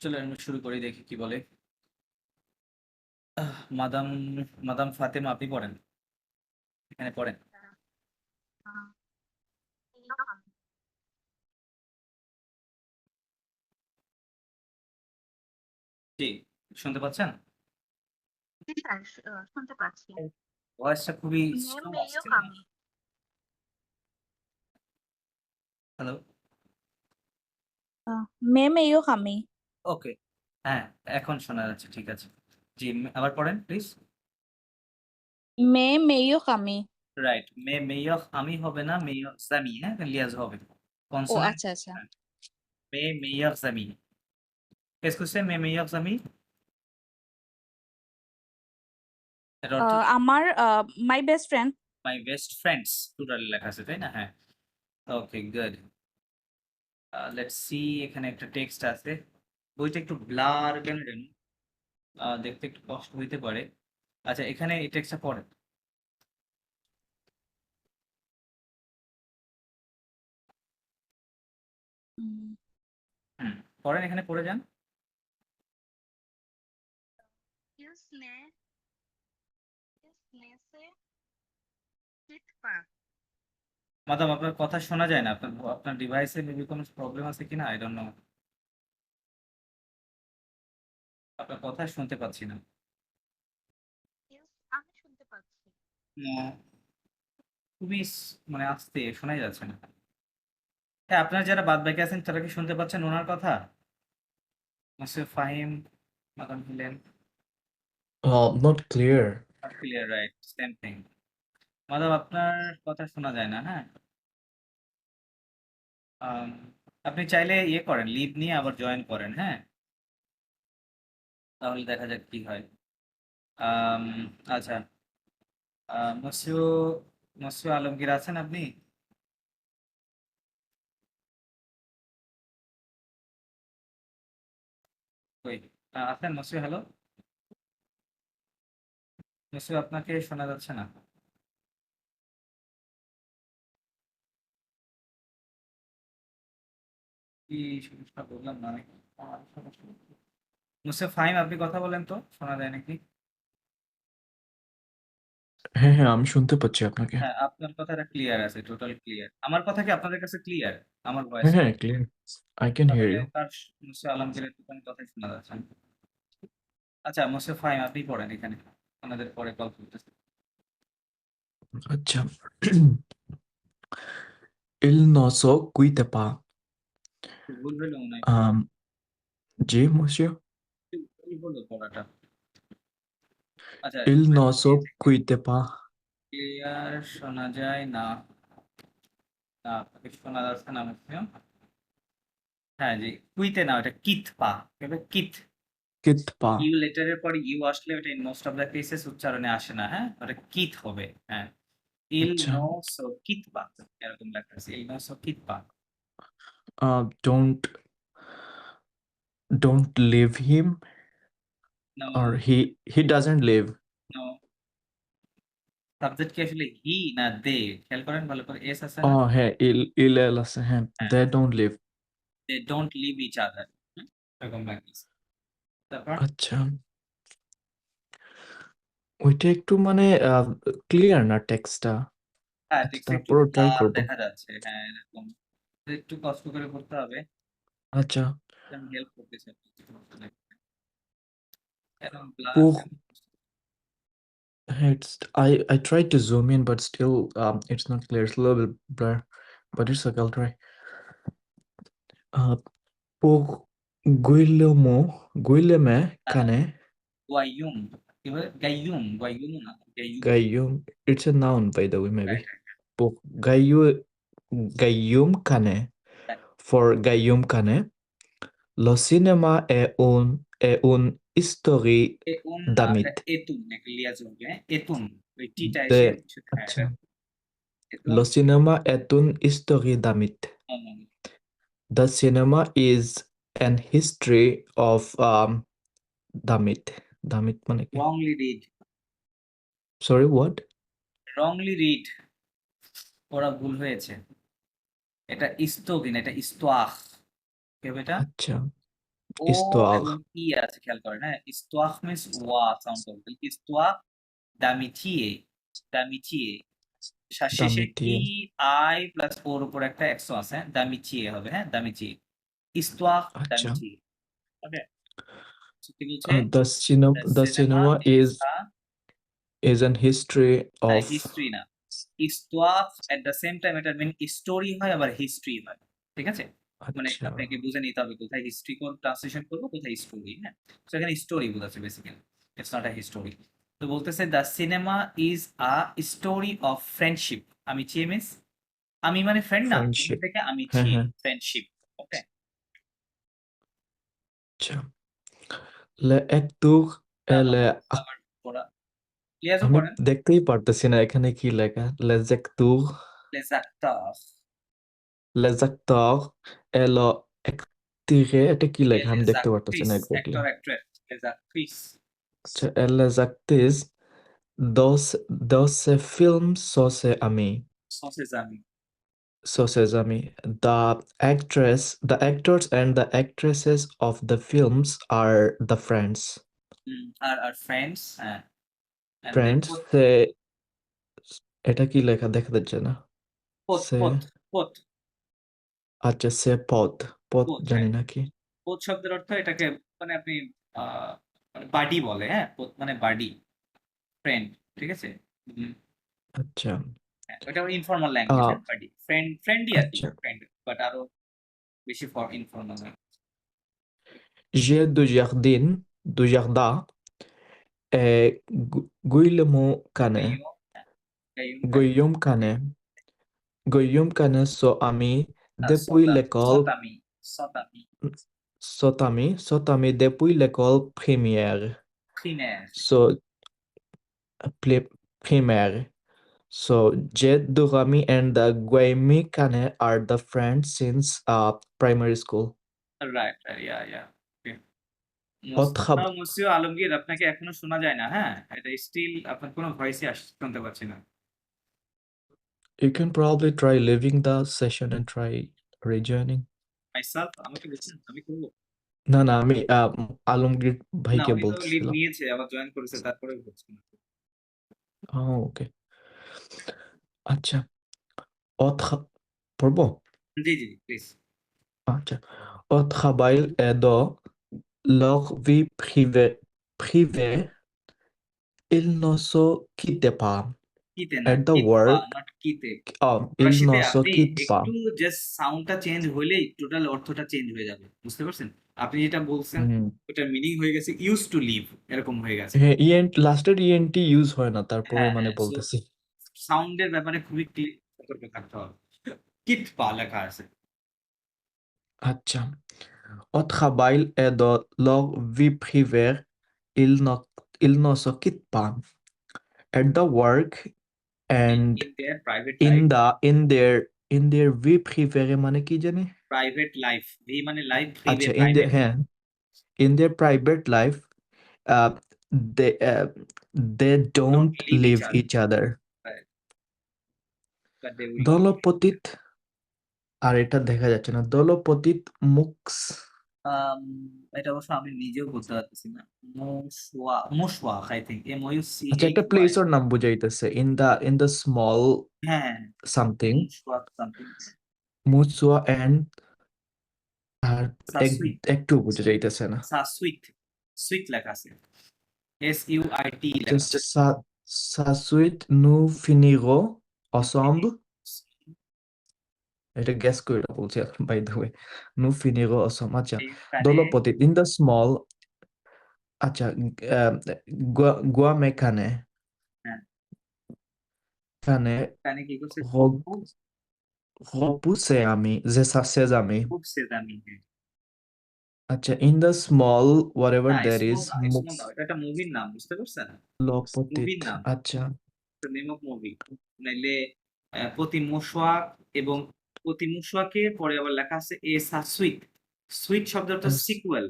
চলো আমি শুরু করি, দেখি কি বলে। মাদাম মাদাম ফাতেমা, আপনি পড়েন, এখানে পড়েন। জি, শুনতে পাচ্ছেন? জি স্যার, শুনতে পাচ্ছি। ভয়েসটা খুবই Name স্লো Mayo আসছে। Kami. Hello. May Mayo Kami. Okay, হ্যাঁ, এখন শোনা যাচ্ছে, ঠিক আছে। জি, আবার পড়েন please. May Mayo Kami. Right, মেয়খ আমি হবে না, মেয়খ জামি, হ্যাঁ, লিয়াজ হবে ও কনসোনেন্ট। আচ্ছা আচ্ছা। মেয়খ জামি, কেসকুসে মেয়খ জামি, এর অর্থ কি? আমার my best friend. My best friends totally লেখা আছে, তাই না? হ্যাঁ, ওকে, গুড। লেটস সি, এখানে একটা টেক্সট আছে। বইটা একটু ব্লার কেন জানি, দেখতে একটু কষ্ট হইতে পারে। আচ্ছা, এখানে এই টেক্সটটা পড়েন। হুম, পড়েন, এখানে পড়ে যান। किसने किसने से चित মাদাম, আপনার কথা শোনা যায় না, আপনার আপনার ডিভাইসে মেবি কোনো প্রবলেম আছে কিনা, আই ডোন্ট নো। আপনার কথা শুনতে পাচ্ছি না। আমি শুনতে পাচ্ছি। উম, খুবই মানে আস্তে শোনাই যাচ্ছে না। হ্যাঁ, আপনার যারা বাদ বাকি আছেন তারা কি শুনতে পাচ্ছেন ওনার কথা? মিস্টার ফাহিম, মাদাম Helene. Not clear. Clear, right, same thing. মাদাম, আপনার কথা শোনা যায় না, হ্যাঁ। আম, আপনি চাইলে ইয়ে করেন, লিভ নিয়ে আবার জয়েন করেন, হ্যাঁ, তাহলে দেখা যাক কি হয়। আম, আচ্ছা, মসিউ মসিউ আলমগীর আছেন আপনি? ওই, আছেন মসিউ? হ্যালো মসিউ, আপনাকে শোনা যাচ্ছে না। কি সমস্যা বললাম না আমি? মসিউ ফাহিম, আপনি কথা বলেন তো, শোনা যায় নাকি? হ্যাঁ, আমি শুনতে পাচ্ছি আপনাকে। হ্যাঁ, আপনার কথাটা ক্লিয়ার আছে, টোটাল ক্লিয়ার। আমার কথা কি আপনাদের কাছে ক্লিয়ার? আমার হ্যাঁ, ভয়েসটা? হ্যাঁ, ক্লিয়ার। I can hear তাহলে you. তার মসিউ আলমগীরের তো কোনো কথাই শোনা যাচ্ছে না। আচ্ছা, মসিউ ফাহিম, আপনি পড়েন এখানে, আমাদের পরে কল করতেছে। আচ্ছা। Il no so qui te pa. ভুল হইলো মনে হয়। জি, monsieur. ভুল হলো পড়াটা। আচ্ছা, Il no so qui te pa. Clear শোনা যায় না। না, আপনাকে শোনা যাচ্ছে না ম্যাক্সিমাম। হ্যাঁ জি, কুইতে না, ওটা কিথ পা, এবার কিথ। Kit pa. ইউ লেটারের পরে ইউ আসলে ওটা in most of the cases উচ্চারণে আসে না, হ্যাঁ, ওটা কিথ হবে, হ্যাঁ। ইল আচ্ছা। নো সো কিথ পা, এরকম লেখা আছে, ইল নো সো কিথ পা। Don't leave him, no, or he doesn't leave. No, subject কি আসলে হি না দে? খেয়াল করেন ভালো করে, এস আছে না? হ্যাঁ, il আছে, হ্যাঁ, হ্যাঁ, they don't live. They don't live each other, এরকম লাগছে। তারপর আচ্ছা, ওইটা একটু মানে ক্লিয়ার না টেক্সটটা। হ্যাঁ, আচ্ছা, টেক্সট একটু তারপর ট্রাই ব্লার করব। দেখা যাচ্ছে, হ্যাঁ, এরকম একটু কষ্ট করে পড়তে হবে। আচ্ছা। আমি হেল্প করতেছি আপনাকে, সমস্যা নেই। এরকম ব্লার Pour কেন? It's I tried to zoom in, but still, it's not clear. It's a little bit blur, but it's okay. I'll try. Por Guilherme Cane Gayoom, কি বলে? গাইয়ুম, গাইয়ুম না, Gayoom. Gayum. It's a noun, by the way, right, maybe. Right, Por Gayum Cane. Right. For Gayum Cane, lo cinema è un story এ উন না, এটা damit. এতুন, একটা liaison হবে, হ্যাঁ, এতুন। ওই টিটা এসে The হ্যাঁ, এটা আচ্ছা, এতুন। lo cinema è un story damit. The cinema is an history of damit. Damit মানে কি? Wrongly read, Sorry, what? Wrongly read, ওরা ভুল হয়েছে। এটা ইস্তগিন, এটা ইস্তোয়াখ, কি হবে এটা? আচ্ছা, ও Histoire. এবং ই আছে খেয়াল করেন, হ্যাঁ? ইস্তওয়াক মিন্স ওয়া সাউন্ড করবে। ইস্তওয়াক দামিথিয়ে, দামিথিয়ে। শেষে ই D'amitié. আই প্লাস ওর উপর একটা এক্সো আছে, হ্যাঁ? দামিথিয়ে হবে, হ্যাঁ? দামিথিয়ে। ইস্তওয়াক আচ্ছা। দামিথিয়ে। ওকে? কি বলছে? The cinema The the cinema cinema is a is an history of history না। ইস্তওয়াক এট দ্য সেম টাইম এটার মিন স্টোরি হয় আবার হিস্ট্রি হয়। ঠিক আছে? মানে আচ্ছা আপনাকে বুঝে নিতে হবে কোথায় হিস্ট্রি ট্রান্সলেশন করবো, কোথায় স্টোরি, হ্যাঁ? সো এখানে স্টোরি বোঝাচ্ছে basically. It's not a history. তো বলতেছে the cinema is a story of friendship. আমি চিয়ে মিন্স আমি মানে ফ্রেন্ড না, এখান friendship. থেকে আমি হ্যাঁ চিয়ে হ্যাঁ ফ্রেন্ডশিপ। ওকে? আচ্ছা Le acteur না, et না, le আবার ওরা লিয়াজও আমি পড়েন। দেখতেই পারতেছি না এখানে কি লেখা les acteurs les acteurs les acteurs et le actrice এটা কি et লেখা আমি les দেখতে পারতেছি না actrices, exactly acteur, actrice, les actrices আচ্ছা et les actrices dans dans ce film sont ses amis sont ses amis. sont ses amis the actors and the actresses of the films are the friends Are friends, and they friends put সে এটা কি লেখা দেখা যাচ্ছে না put সে put put আচ্ছা সে পথ পথ put, জানি হ্যাঁ। না কি put শব্দের অর্থ এটাকে মানে আপনি মানে বাডি বলে, হ্যাঁ? put মানে বাডি, ফ্রেন্ড। ঠিক আছে? হুম, আচ্ছা হ্যাঁ, ওটা ইনফর্মাল ল্যাঙ্গুয়েজ, আহ হ্যাঁ? বাডি ফ্রেন্ডই আর কি, আচ্ছা ফ্রেন্ড, বাট আরো বেশি for informal. j'ai du jardin et Guillermo Canet গাইও, হ্যাঁ, গাইও, গাইও। Guillaume Canet Guillaume Canet sont amis depuis সতামি, l'école সতামি, সতামি, sont amis depuis l'école primaire primaire. so primaire so Jed Durami and the Guillaume Canet are the friends since primary school right, yeah, yeah. Okay. autre Mostafa মুসিও আলমগীর, আপনাকে এখনো শোনা যায় না, হ্যাঁ? এটা still আপনার কোনো ভয়েসই শুনতে পাচ্ছি না। you can probably try leaving the session and try rejoining myself আমাকে বলছেন আমি করবো? না না আমি আলমগীর না, ভাইকে উনি তো লিড বলতেছিলাম নিয়েছে, আবার জয়েন করেছে, তারপরে বলছি না। ওকে আচ্ছা autre পড়বো জি, জি, প্লিজ। আচ্ছা au travail et dans leur vie privée ils ne se quittent pas কিতে না, at the কিতপা, work নট কিতে। ils ফরাসিতে ne se আপনি quittent pas একটু জাস্ট সাউন্ডটা চেঞ্জ হলেই টোটাল অর্থটা চেঞ্জ হয়ে যাবে। বুঝতে পারছেন? আপনি যেটা বলছেন হুম ওটার মিনিং হয়ে গেছে ইউজ টু লিভ, এরকম হয়ে গেছে। হ্যাঁ লাস্টের ইএনটি ইউজ হয় না তারপরে হ্যাঁ, মানে হ্যাঁ। সো বলতেছি সাউন্ডের ব্যাপারে খুবই সতর্ক থাকতে হবে। কিতপা লেখা আছে। আচ্ছা au travail et dans leur vie privée ils ne se quittent pas at the work and in their private life, in their vie privée মানে কি জানি প্রাইভেট লাইফ, ভি মানে লাইফ, প্রিভে আচ্ছা প্রাইভেট। হ্যাঁ in their private life uh, they uh, they don't don't leave each leave other, each other but they will. দলপতিত আর এটা দেখা যাচ্ছে না দলপতিত মুক্স এটা অবশ্য আমি নিজেও বলতে পারতেছি না। মোশওয়াক আই থিংক, আচ্ছা একটা MOUCHY। প্লেসের নাম বুঝাইতেছে in the small হ্যাঁ, something মোশওয়াক সামথিং। মুসুয়া এন্ড আর সাসুইট, একটু বুঝা যাইতেছে না সাসুইট, সুইট লেখা আছে, SUIT লেখা just আছে। sa suite nous finirons ensemble এটা গেস করে এটা বলছি by the way nous finirons ensemble আচ্ছা এখানে দলপতি in the small আচ্ছা গুয়ামেখানে হ্যাঁ, খানে এখানে কি করছে? repoussé ami ses amis খুব সেদামি। আচ্ছা in the small whatever না, there is স্মল না, এটা একটা মুভির নাম, বুঝতে পারছেন? মুক্সলোপতিত মুভির নাম, আচ্ছা নেম অফ মুভি। নাইলে প্রতি মোশওয়াক এবং প্রতি মোশওয়াকে পরে আবার লেখা আছে এ সাসুইট। সুইট শব্দের অর্থ সিকুয়েল।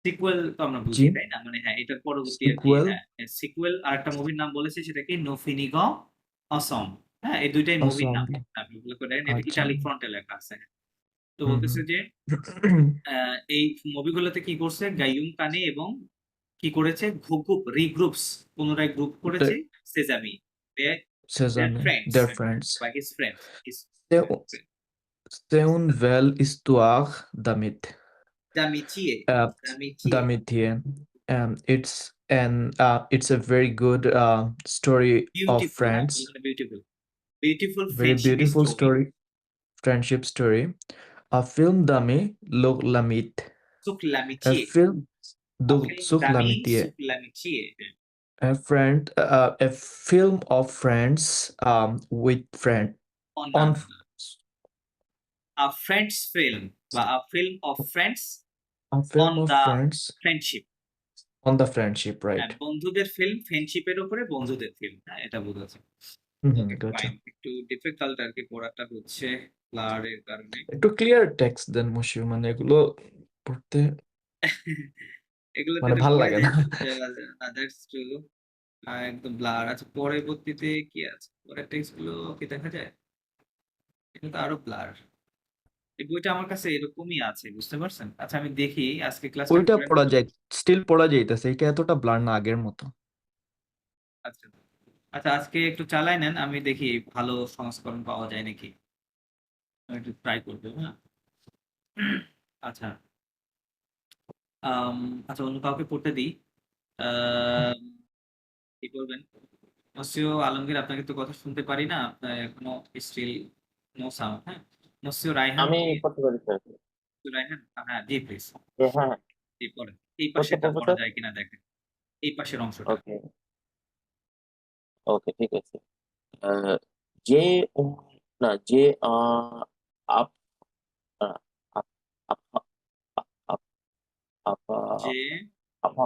সিকুয়েল তো আমরা বুঝি, জি তাই না? মানে হ্যাঁ, এটার পরবর্তী আর কি, sequel হ্যাঁ, সিকুয়েল। আর একটা মুভির নাম বলেছে, সেটা কি নো ফিনিগ অসম। হ্যাঁ, এই দুইটাই মুভির নাম। ensemble আপনি গুলো করে দেখেন, এটা আচ্ছা ইটালিক ফন্টে লেখা আছে। তো বলতেছে যে এই মুভিগুলোতে কি করছে গাইয়ুম কানে এবং কি করেছে রিগ্রুপস পুনরায় গ্রুপ করেছে সেজামি their Sesame, friends their friends. by his friends his C'est c'est une belle histoire d'amitié uh, d'amitié d'amitié. It's a very good story of beautiful friends. beautiful Very friendship beautiful story friendship story. A film d'ami Look Lamit. sur A l'amitié film un film Sur d'amis l'amitié. sur l'amitié A film of friends with friend on on a friends film বা a film of friends a film on of the friends friendship on the friendship, হ্যাঁ right? বন্ধুদের film ফ্রেন্ডশিপের উপরে বন্ধুদের film হ্যাঁ এটা বোঝাচ্ছে ওকে Gotcha. Fine একটু difficult আর কি পড়াটা হচ্ছে ব্লারের কারণে একটু ক্লিয়ার টেক্সট দেন মশিউ, মানে এগুলো পড়তে এগুলোতে মানে তো ভাল পড়ে লাগে যায় না। না দ্যাটস ট্রু একদম ব্লার আচ্ছা পরবর্তীতে কি আছে পরের টেক্সট গুলো কি দেখা যায় এটা তো আরো ব্লার এই বইটা আমার কাছে এরকমই আছে বুঝতে পারছেন আচ্ছা আমি দেখি আজকে ক্লাসটা ওইটা করে পড়া যায়, স্টিল পড়া যাইতেছে, এটা এতটা ব্লার না আগের মতো। আচ্ছা আচ্ছা আজকে একটু চালাই নেন আমি দেখি ভালো সংস্করণ পাওয়া যায় নাকি আমি একটু ট্রাই করবো হ্যাঁ আচ্ছা আম, আচ্ছা অন্য কাউকে পড়তে দিই আম, কি করবেন মসিও আলমগীর আপনাকে তো কথা শুনতে পারি না আপনার এখনো স্টিল নো সাউন্ড হ্যাঁ মসিও রায়হান আমি কি করতে পারি স্যার। মসিও রায়হান হ্যাঁ জি প্লিজ হ্যাঁ, জি পড়েন এই করতে পাশেটা পারবো পড়া স্যার? যায় কিনা দেখেন এই পাশের অংশটা ওকে, ওকে, ঠিক আছে। আহ, যে উম, না যে আপ আহ, আপ আপ আপ আপ আপা যে আপা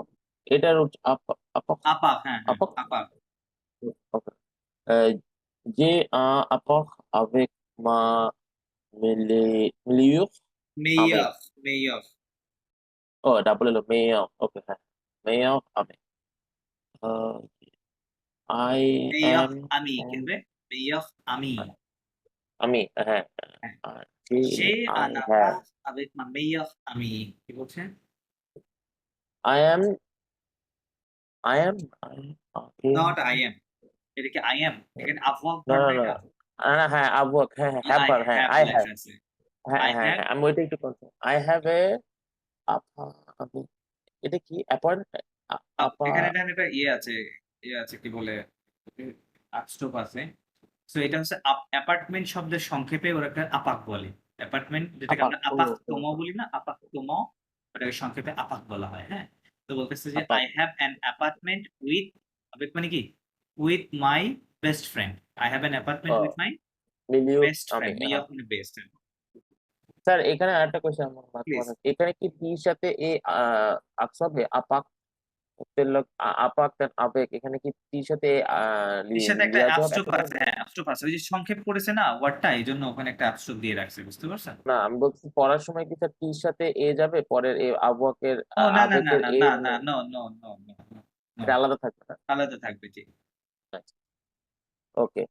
এটার আপা আপা আপা হ্যাঁ হ্যাঁ আপা আপা ওকে। আহ, যে apporte avec ma meilleure amie. Mayor mayor Oh, double L, meilleure. Okay, হ্যাঁ, meilleure amie. Uh, I mayor am আমি কেনবে মেয়র আমি আমি, হ্যাঁ, হ্যাঁ যে সে I আনাপা have avec ma meilleure amie কি বলছেন I am I am okay. Not I am এটা কি আই এম এখানে avoir না ভার্ব না না না এটা হ্যাঁ আবওয়াক, হ্যাঁ আই হ্যাভ হ্যাঁ হ্যাভ আই হ্যাভ লেখা আছে হ্যাঁ আই হ্যাঁ হ্যাভ হ্যাঁ আমি ওইটা একটু কনফার্ম আই হ্যাভ এ আপা আমি এটা কি অ্যাপয়েন্ট আপা এখানে দেখেন একটা ইয়ে আছে কি বলে আপস্টপ আছে সো এটা হচ্ছে অ্যাপার্টমেন্ট শব্দের সংক্ষেপে ওরা একটা আপাক বলে অ্যাপার্টমেন্ট যেটাকে আপা আমরা আপাক তোম বলি না আপাক তোম ওটাকে সংক্ষেপে আপাক বলা হয় হ্যাঁ তো বলতেছে যে আপা I have an apartment with আবেগ মানে কি with my best friend I have an apartment with my milieu best আমি ফ্রেন্ড মেয়ে অফ বেস্ট স্যার এখানে আরেকটা কোশ্চেন আমার মাথায় প্লিজ আছে। এখানে কি টির সাথে এ আকসাবে আপাক তেলক আপাক দেন আবেগ এখানে কি টির সাথে এর সাথে একটা লিয়াজত অ্যাপস্ট্রোফ একসাথে আছে হবে? হ্যাঁ অ্যাপস্ট্রোফ আছে ওই যে সংক্ষেপ করেছে না ওয়ার্ডটা এই জন্য ওখানে একটা অ্যাপস্ট্রোফ দিয়ে রাখছে বুঝতে পারছেন না আমি বলছি পড়ার সময় কি স্যার টির সাথে এ যাবে পরের এ আবহাওয়াকের ও না না না আবেগের না এ না না no no no no no এটা আলাদা থাকবে না? আলাদা থাকবে জি ওকে।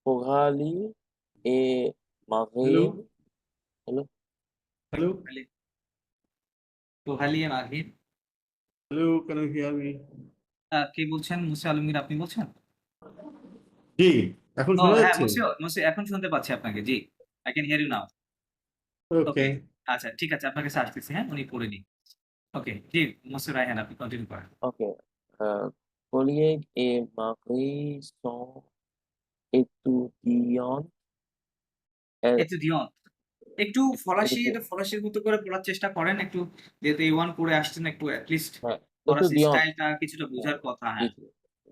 কোহালি এ মাহিন হলো Hello, Kohli A Mahin hello, can you hear me? কে বলছেন মুসা আলমগীর আপনি বলছেন জি, এখন ও শোনা হ্যাঁ যাচ্ছে? মুসি এখন শুনতে পাচ্ছি আপনাকে জি I can hear you now okay okay, আচ্ছা ঠিক আছে আপনাকে সার্চ দিচ্ছি হ্যাঁ উনি পড়ে নি ওকে জি মুসি রায়হান আপনি কন্টিনিউ করেন ওকে। collègues et Marie sont étudiants একটু দিয়ন একটু ফরাসি এটা ফরাসির মতো করে পড়ার চেষ্টা করেন একটু যেহেতু এই ওয়ান করে আসছেন একটু অ্যাটলিস্ট হ্যাঁ ফরাসি étudiants স্টাইলটা কিছুটা বোঝার কথা হ্যাঁ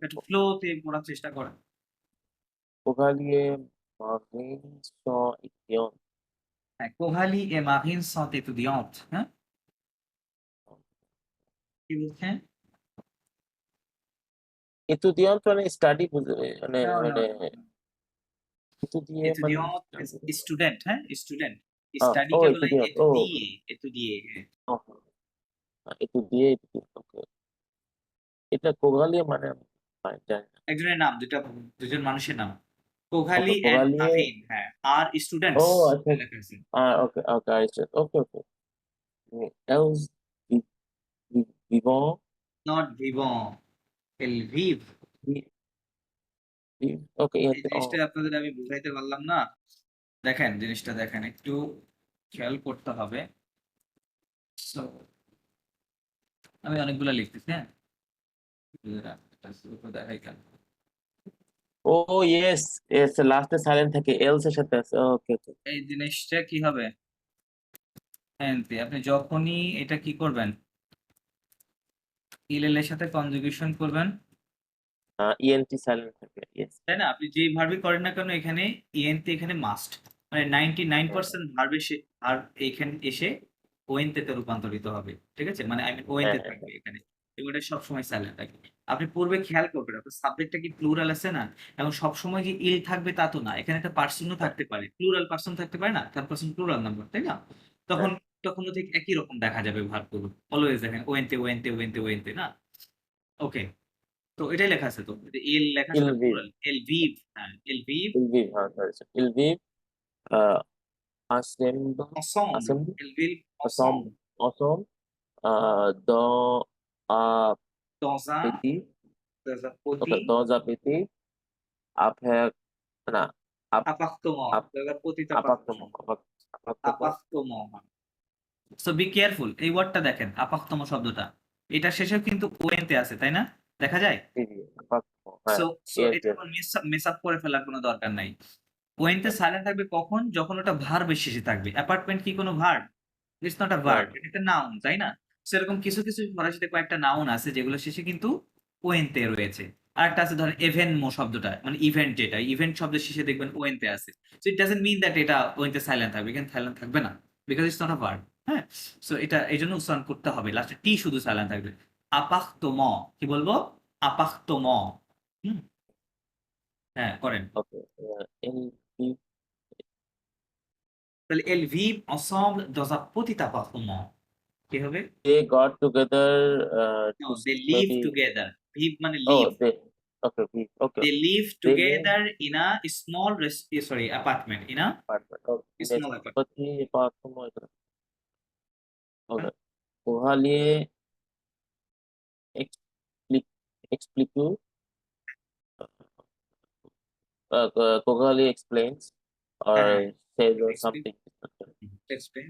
একটু ফ্লোতে পড়ার চেষ্টা করেন Chevalier Marie sont étudiants হ্যাঁ কোহালি এ মাহিন sont étudiantes হ্যাঁ কি বলছেন étudiants মানে স্টাডি মানে No, no, মানে no, no. étudier মানে Étudiant, স্টুডেন্ট হ্যাঁ স্টুডেন্ট ও স্টাডিকে বলে étudiant ও এতুদিয়ে étudier ওকে এটা কোগালিয়া মানে আমি জানি না। একজনের নাম দুজন মানুষের নাম Kohli Okay, and Kogali. Ahin, হ্যাঁ, are students Oh, अच्छा. লেখা আছে। Okay, okay, I see. Okay, okay. Else, vivant. Not vivant, elles vivent। Okay, এই জিনিসটা আপনাদের আমি বুঝাইতে পারলাম না। দেখেন জিনিসটা দেখেন, একটু খেয়াল করতে হবে। So, আমি অনেকগুলা লিখতেছি, হ্যাঁ, দেখাই কেন। Oh, yes, yes, last silent থাকে else এর সাথে আছে। Okay, okay. এই জিনিসটা কি হবে, এনতে আপনি যখনই এটা কি করবেন, ইএল এর সাথে কনজুগেশন করবেন, ENT silent থাকে, yes. তাই না? আপনি যেই ভার্বই করেন না কেন, এখানে ইএনতে এখানে মাস্ট, মানে 99% ভার্ব এসে আর এইখানে এসে ওএনতে তে রূপান্তরিত হবে, ঠিক আছে? মানে আই মিন ওএনতে হ্যাঁ, থাকবে এখানে, এবং এটা সবসময় সাইলেন্ট থাকবে। আপনি পূর্বে খেয়াল করবেন, আপনার সাবজেক্টটা কি প্লুরাল আছে না, এবং সবসময় যে ইল থাকবে তা তো না, এখানে একটা পার্সনও থাকতে পারে, প্লুরাল পার্সন থাকতে পারে না, থার্ড পার্সন প্লুরাল নাম্বার, তাই না? তখন তখনও ঠিক একই রকম দেখা যাবে ভার্বগুলো, অলওয়েজ দেখেন ওএনতে ওএনতে ওএনতে ওএনতে, না? ওকে, তো এটাই লেখা আছে তো, এল লেখা Il সেটা vive. প্লুরাল, এল ভিভ, হ্যাঁ, এল Viv Il vive, sorry. Il vive, ensemble, ensemble, ensemble, elles vivent ensemble, ensemble ensemble, dans un dans un petit, petit dans un petit appart, না, appartement, app- dans un petit appartement, appartement, appartement। So be careful, এই ওয়ার্ডটা দেখেন, আপাততম শব্দটা, এটা শেষেও কিন্তু ওএনতে আছে, তাই না? দেখা যায়। appartement, হ্যাঁ, সো সো yes, এটা yes, মিস আপ করে ফেলার কোনো দরকার নাই। ওএনতে সাইলেন্ট থাকবে কখন, যখন ওটা ভার্বের শেষে থাকবে। অ্যাপার্টমেন্ট কি কোনো verb? It's not a verb, এটা একটা নাউন, তাই না? সেরকম কিছু কিছু ফরাসিতে কয়েকটা নাউন আছে যেগুলো শেষে কিন্তু ওএনতে রয়েছে। আরেকটা আছে ধরেন এভেনমো শব্দটা, মানে ইভেন্ট, যেটা ইভেন্ট শব্দের শেষে দেখবেন ওএনতে আছে। So it doesn't mean that এটা ওএনতে সাইলেন্ট থাকবে, এখানে সাইলেন্ট থাকবে না, because it's not a verb. হ্যাঁ, সো এটা এই জন্য উচ্চারণ করতে হবে, লাস্টে টি শুধু সাইলেন্ট থাকবে। আপার্টমেন্ট, কি বলবো? আপার্টমেন্ট। হুম, হ্যাঁ, করেন। okay, il vive, তাহলে elles vivent ensemble dans un petit appartement, কি হবে? they got together, No, to they live study, together. Live মানে oh, live. okay, vive, okay, They live they live together in a small apartment, in a apartment, okay, small apartment. petit appartement, okay, Kohalie explique, Kogali explains or says or Explain. something. Explain.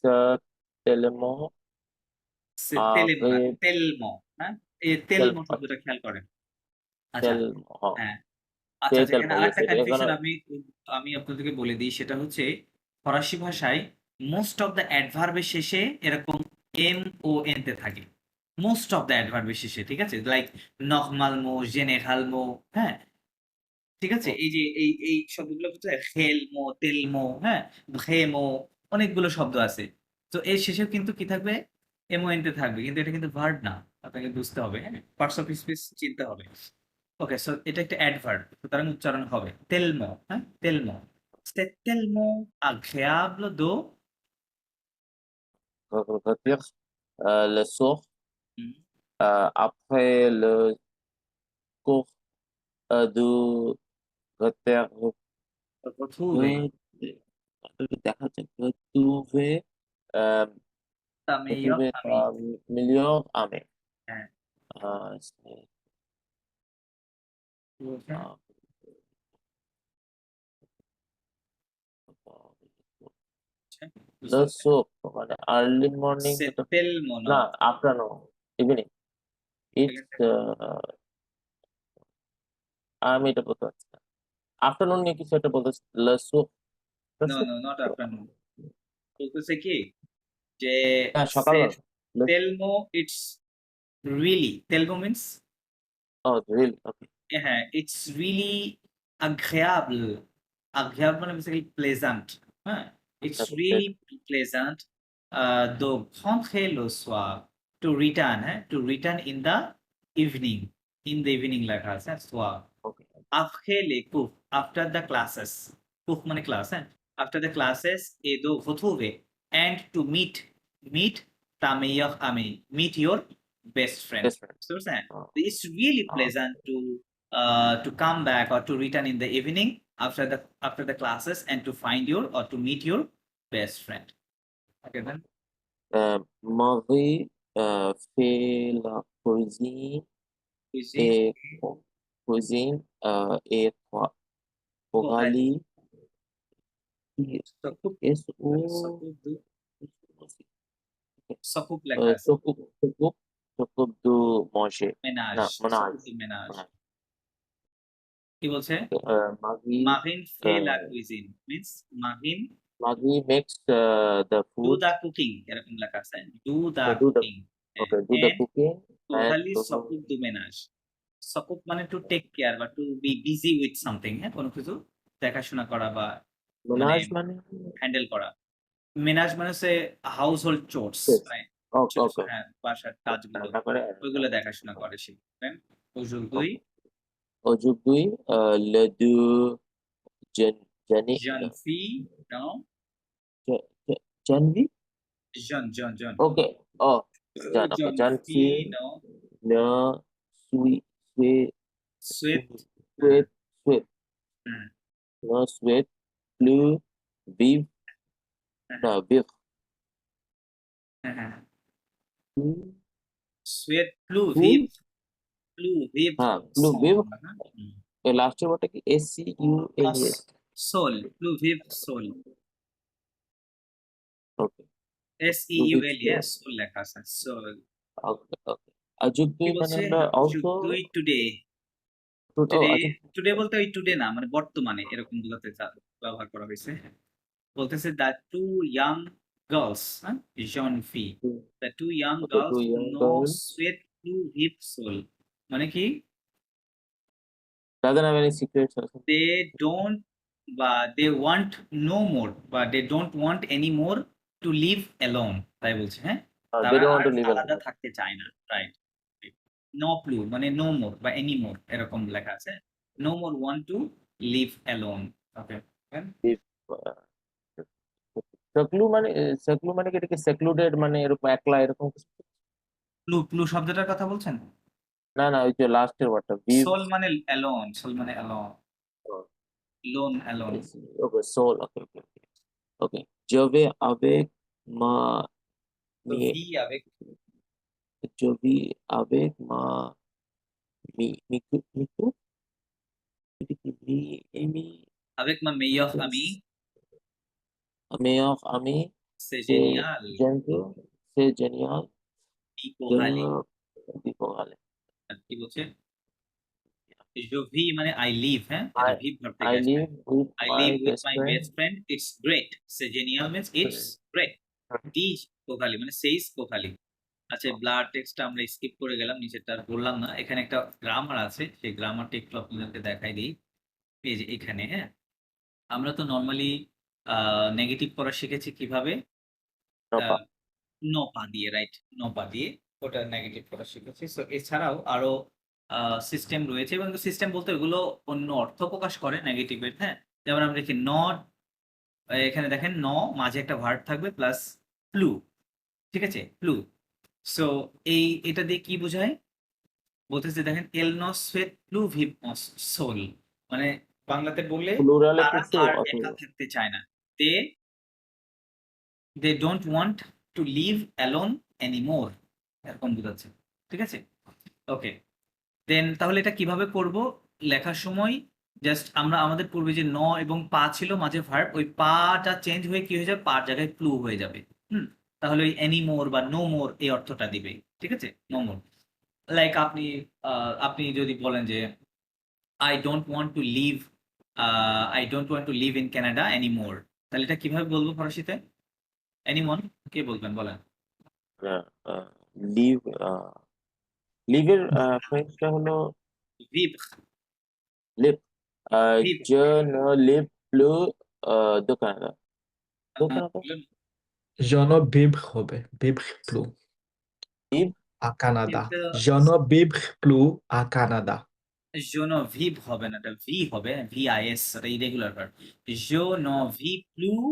Certainement, তেলেমো না, avec Telmo, হ্যাঁ? এই Telmo শব্দটা খেয়াল করেন। আচ্ছা, tellement, হ্যাঁ, আচ্ছা, আচ্ছা, এখানে tellement, yes, আরেকটা কনফিউশন এখানে আমি আপনাদেরকে বলে দিই, সেটা হচ্ছে ফরাসি ভাষায় মোস্ট অফ দ্য অ্যাডভার্বের শেষে এরকম এম ও এন তে থাকে, মোস্ট অফ দ্য অ্যাডভার্বের শেষে, ঠিক আছে? লাইক নরমালমো, জেনেরালমো, হ্যাঁ, ঠিক আছে? এই যে এই শব্দগুলো হচ্ছে হেলমো, তেলমো, হ্যাঁ, ভ্রেমো, অনেকগুলো শব্দ আছে। তো এর শেষেও কিন্তু কি থাকবে? এমও এন তে থাকবে, কিন্তু এটা কিন্তু ভার্ব না, আপনাকে বুঝতে হবে, হ্যাঁ, পার্টস অফ স্পিচ চিনতে হবে। ওকে, সো এটা একটা অ্যাডভার্ব, সুতরাং উচ্চারণ হবে তেলমো, হ্যাঁ, Telmo. C'est tellement agréable de retire le sort হুম, après le cours de retrouver retrouver, দেখা যাচ্ছে retrouver euh, ta meilleure retrouver amie, ta meilleure amie. হ্যাঁ, C'est, বুঝছেন? euh, বুঝতে the পারছেন? soap মানে early morning C'est যেটা, tellement না না, afternoon, evening, it's আমি এটা বলতে পারছি না, আফটারনুন নিয়ে কিছু একটা বলতে, le soap, no, no, not afternoon, বলতেছে কি যে হ্যাঁ সকালবেলা, le, Telmo, it's really, Telmo means, oh really, okay, হ্যাঁ, ইটস রিয়েলি agréable, agréable মানে বেসিক্যালি প্লেজেন্ট, হ্যাঁ, it's okay, really pleasant de rentrer le soir, to return, হ্যাঁ, to return in the evening লেখা আছে, soir, okay, après les cours, after the classes, cours মানে class, হ্যাঁ, after the classes, et de retrouver and to meet ta meilleure amie, meet your best friend, best friend, বুঝতে পারছেন? oh, It's really oh, pleasant to to come back or to return in the evening after the classes and to find your or to meet your best friend. Okay then. Marie fait la Cuisine. cuisine et Coralie Sakup. S-O Sakup লেখা আছে। s'occupe de manger. Ménage. না, Sakup ménage. du ménage. কি বলছে? Marie Marine fait la uh, cuisine means Marine Marie makes the do food. the cooking এরকম লেখা আছে। Do the do the cooking. okay, do the And cooking and Coralie s'occupe du ménage. S'occupe মানে to take care বা to be busy with something, হ্যাঁ, কোনো কিছু দেখাশোনা করা বা menage মানে হ্যান্ডেল করা। মেনাজ মানে হচ্ছে household chores, Yes. Right? okay, okay. হ্যাঁ, বাসার কাজগুলো তারপরে ওইগুলো দেখাশোনা করে সে। Aujourd'hui, aujourd'hui le deux Jenny jeune fille, non? Janvi Jeune. okay oh Jan okay Jeune Jan fille, non? ne sweet Sweet. Hmm. no sweat plus vive no vive Sweet plus Plus? vive. Plus vive. হ্যাঁ plus vive হুম। এই লাস্টের ওয়ার্ডটা কি SCULES Soul. Plus vive soul. okay SEUL, soul. yes, soul লেখা আছে। Soul. okay aujourd'hui কি মানে বলছে? আমরা also Aujourd'hui, today. oh, today বলতে ওই টুডে না, মানে বর্তমানে এরকম বোঝাতে ব্যবহার করা হয়েছে। বলতেছে দ্য টু ইয়াং গার্লস, জন ফি, the two young Okay, girls two young no girls. সুয়েট টু হিপ সোল, মানে কি doesn't have any secrets or something. They don't বা দে ওয়ান্ট নো মোর বা they don't want any more to live alone, তাই বলছে। হ্যাঁ, They তারা don't want R to live আলাদা alone. থাকতে চায় না, রাইট? নো প্লু মানে নো মোর বা এনি মোর এরকম লেখা আছে। No more want to live alone. Okay, seclu মানে কি এটাকে secluded মানে এরকম একলা এরকম কিছু? প্লু শব্দটার কথা বলছেন? না ওই যে লাস্টের ওয়ার্ডটা vive সোল মানে অ্যালোন, সোল মানে alone, loan alone. okay soul okay je vais avec ma তো mi V avec je vais avec ma miku avec ma meilleure amie, meilleur ami c'est génial. c'est génial di Coralie। কি বলছে? je vis মানে I live, হ্যাঁ, এটা Viv verb থেকে I আসছে। live with I my live with best my friend. best friend, it's great. c'est génial means it's great. di Coralie মানে says Coralie। আচ্ছা, blur টেক্সটটা আমরা স্কিপ করে গেলাম, নিচেরটা আর বললাম না। এখানে একটা গ্রামার আছে, সেই গ্রামারটা একটু আপনাদেরকে দেখাই দিই। এই যে এখানে, হ্যাঁ, আমরা তো নরমালি নেগেটিভ পড়া শিখেছি কিভাবে? Nopa. নপা দিয়ে, রাইট? নপা দিয়ে ওটা নেগেটিভ পড়া শিখেছি। সো এছাড়াও আরো সিস্টেম রয়েছে, এবং সিস্টেম বলতে ওগুলো অন্য অর্থ প্রকাশ করে নেগেটিভের, হ্যাঁ। যেমন আমরা দেখি নট, এখানে দেখেন ন মাঝে একটা ভার্ব থাকবে প্লাস প্লু, ঠিক আছে, প্লু। সো এটা দিয়ে কি বোঝায়? বলতেছে দেখেন এল নস ফেট প্লু ভিভ সোল, মানে বাংলাতে বললে Plural এ তারা কিছু আর অথবা- একা থাকতে চায় না। They don't want to live alone anymore, এরকম বোঝাচ্ছে, ঠিক আছে? ওকে, দেন তাহলে এটা কিভাবে করব? লেখার সময় জাস্ট আমরা আমাদের পূর্বে যে ন এবং পা ছিল মাঝে ভার্ব, ওই পাটা চেঞ্জ হয়ে কি হয়ে যাবে? পার জায়গায় প্লু হয়ে যাবে। তাহলে ওই এনিমোর বা নো মোর এই অর্থটা দিবে, ঠিক আছে? নো মোর। লাইক আপনি যদি বলেন যে I don't want to live in Canada anymore, তাহলে এটা কিভাবে বলবো ফরাসিতে? এনিমন কে বলবেন, বলেন? live live-এর ফ্রেঞ্চটা হলো vivre, live vivre। je ne live plus de Canada. বলেন। Je ne vibre plus Vive à Canada. কিন্তু Je ne vibre plus à Canada. je ne vive হবে না, এটা ভি হবে, VIS, এটা irregular verb. je ne vis plus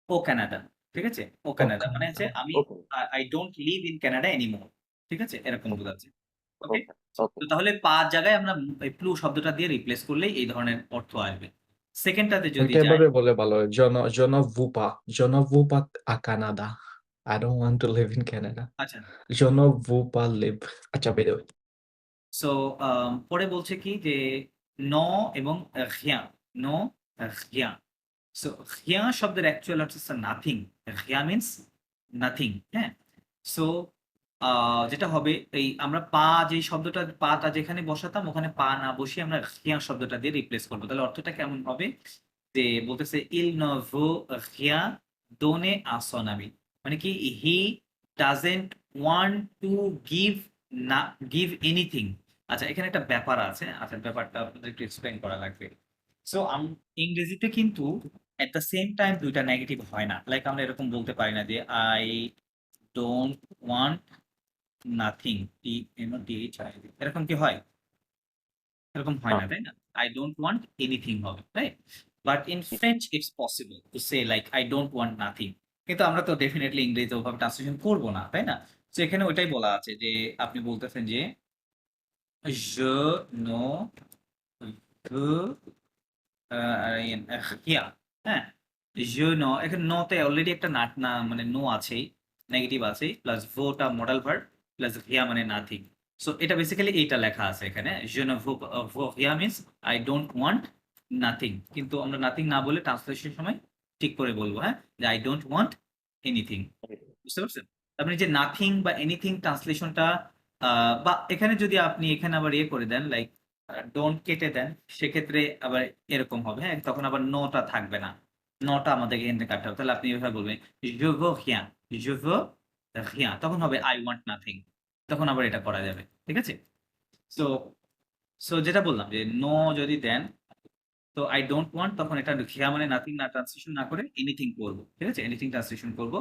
au Canada, ঠিক আছে? ও Canada মানে হচ্ছে আমি Okay. I don't live in Canada anymore, ঠিক আছে? এরকম বোঝাচ্ছে। ওকে, ওকে তো তাহলে পার জায়গায় আমরা এই প্লু শব্দটা দিয়ে রিপ্লেস করলেই এই ধরনের অর্থ আসবে। সেকেন্ডটাতে যদি এটা যাই, এভাবে বলে ভালো হয়, je ne veux pas à Canada. I don't want to live in Canada. আচ্ছা, Je ne veux pas live. আচ্ছা, বের হয়। সো পরে বলছে কি যে ন এবং rien, no rien. So rien শব্দের অ্যাকচুয়াল অর্থ হচ্ছে নাথিং, rien মিন্স নাথিং, হ্যাঁ। সো যেটা হবে এই আমরা পা যে শব্দটা পাটা যেখানে বসাতাম ওখানে পা না বসিয়ে আমরা rien শব্দটা দিয়ে রিপ্লেস করবো। তাহলে অর্থটা কেমন হবে যে বলতেছে il ne veut rien donner à son ami, মানে কি he doesn't want to give anything. আচ্ছা, এখানে একটা ব্যাপার আছে, আচ্ছা ব্যাপারটা আপনাদের একটু এক্সপ্লেন করা লাগবে। সো ইংরেজিতে কিন্তু এট দ্য সেম টাইম দুইটা নেগেটিভ হয় না। লাইক আমরা এরকম বলতে পারি না যে আই ডোন্ট ওয়ান্ট নাথিং, এরকম কি হয়? এরকম হয় না, তাই না? আই ডোন্ট ওয়ান্ট এনিথিং হবে, right? But in French it's possible to say like I don't want nothing. কিন্তু আমরা তো ডেফিনেটলি ইংরেজিতে ওভাবে ট্রান্সলেশন করবো না, তাই না? তো এখানে ওইটাই বলা আছে যে আপনি বলতেছেন যে je ne veux rien, হ্যাঁ, je ne, এখানে নতে অলরেডি একটা না মানে নো আছেই, নেগেটিভ আছেই, প্লাস ভোটা মডাল ভার্ব, প্লাস রিয়া মানে নাথিং। সো এটা বেসিক্যালি এইটা লেখা আছে এখানে, je ne veux rien means I don't want nothing. কিন্তু আমরা নাথিং না বলে ট্রান্সলেশন সময় ঠিক করে বলবো, হ্যাঁ, যে আই ডোন্ট ওয়ান্ট এনিথিং। বুঝতে পারছেন? আপনি যে নাথিং বা এনিথিং ট্রান্সলেশনটা বা এখানে যদি আপনি এখানে আবার ইয়ে করে দেন লাইক ডোন্ট কেটে দেন, সেক্ষেত্রে আবার এরকম হবে, হ্যাঁ, তখন আবার নোটা থাকবে না, নোটা আমাদেরকে এখানে কাটতে হবে। তাহলে আপনি এভাবে বলবেন je veux rien, je veux rien, তখন হবে আই ওয়ান্ট নাথিং, তখন আবার এটা করা যাবে, ঠিক আছে? সো সো যেটা বললাম যে নো যদি দেন তো আই ডোন্ট ওয়ান্ট, তখন এটা খেয়া মানে নাথিং না ট্রান্সলেশন না করে এনিথিং করবো, ঠিক আছে? এনিথিং ট্রান্সলেশন করব।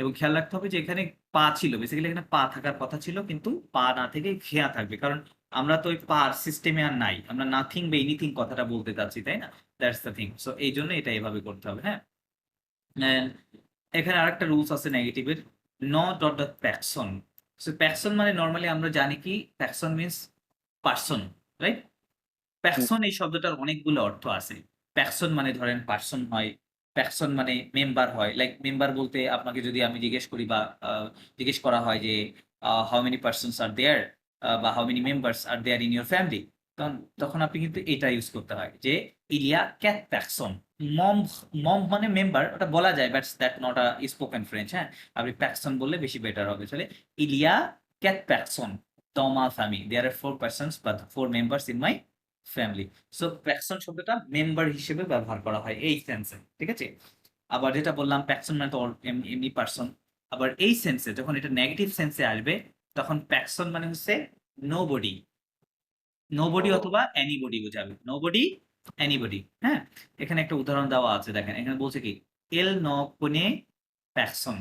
এবং খেয়াল রাখতে হবে যে এখানে পা ছিল, বেসিক্যালি এখানে পা থাকার কথা ছিল, কিন্তু পা না থেকে খেয়া থাকবে, কারণ আমরা তো ওই পার সিস্টেমে আর নাই, আমরা নাথিং বা এনিথিং কথাটা বলতে চাচ্ছি, তাই না? That's the thing. সো এই জন্য এটা এভাবে করতে হবে, হ্যাঁ। And এখানে আরেকটা রুলস আছে নেগেটিভের, ন ডট ডট প্যাকসন। সো প্যাকসন মানে নর্মালি আমরা জানি কি প্যাকসন মিন্স পার্সন, রাইট? প্যাকসন এই শব্দটার অনেকগুলো অর্থ আছে। প্যাকসন মানে ধরেন পার্সন হয়, প্যাকসন মানে মেম্বার হয়। লাইক মেম্বার বলতে আপনাকে যদি আমি জিজ্ঞেস করি বা জিজ্ঞেস করা হয় যে how many persons are there বা how many members are there in your family, তখন তখন আপনি কিন্তু এটা ইউজ করতে হয় যে ইলিয়া ক্যাট প্যাকসন। মম, মম মানে মেম্বার, ওটা বলা যায় but that not a spoken French, হ্যাঁ। আপনি প্যাকসন বললে বেশি বেটার হবে। তাহলে ইলিয়া ক্যাট প্যাকসন দমা ফ্যামিলি, দেয়ার আর 4 পারসনস বা 4 members in my family. So প্যাকসন শব্দটা মেম্বার হিসেবে ব্যবহার করা হয় এই সেন্সে, ঠিক আছে? আবার যেটা বললাম প্যাকসন মানে তো এমনি পার্সন। আবার এই সেন্সে যখন এটা নেগেটিভ সেন্সে আসবে তখন প্যাকসন মানে হচ্ছে নোবডি, নোবডি অথবা এনিবডি বোঝাবে, নোবডি এনিবডি, হ্যাঁ। এখানে একটা উদাহরণ দেওয়া আছে, দেখেন এখানে বলছে কি এল ন কোনে প্যাকসন।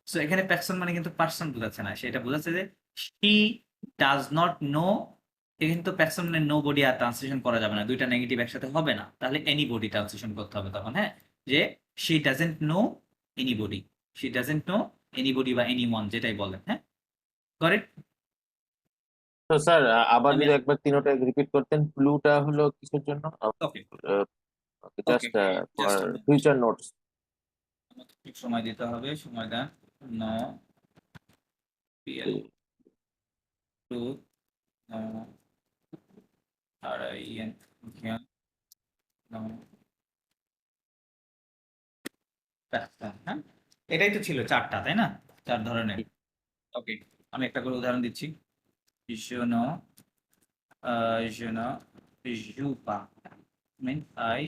সো এখানে প্যাকসন মানে কিন্তু পার্সন বোঝাচ্ছে না, সেটা বোঝাচ্ছে যে শি ডাজ নট নো। কিন্তু প্যাকসন মানে নো বডি আর ট্রান্সলেশন করা যাবে না, দুইটা নেগেটিভ একসাথে হবে না, তাহলে এনিবডি ট্রান্সলেশন করতে হবে তখন, হ্যাঁ, যে she doesn't know anybody, she doesn't know anybody বা এনিওয়ান যেটাই বলেন, হ্যাঁ, কারেক্ট? তো স্যার আবার আমি যদি একবার তিনোটা রিপিট করতেন, ব্লুটা হলো কিসের জন্য? Okay okay just for just future notes. আমাকে একটু সময় দিতে হবে, সময় দেন। ন পিএল টু আর ইএন, হ্যাঁ, এটাই তো ছিল চারটা, তাই না? চার ধরনের। ওকে, আমি একটা করে উদাহরণ দিচ্ছি। Je ne, je ne joue pas, mean I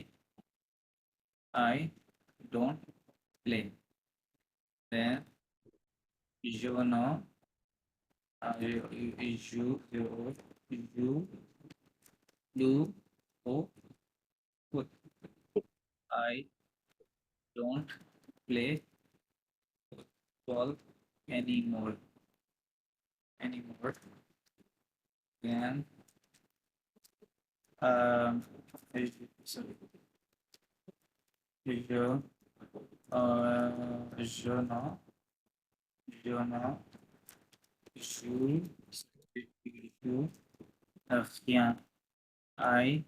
don't play. Then je ne, you put. I don't play football anymore. Then sorry, je ne joue Yeah, I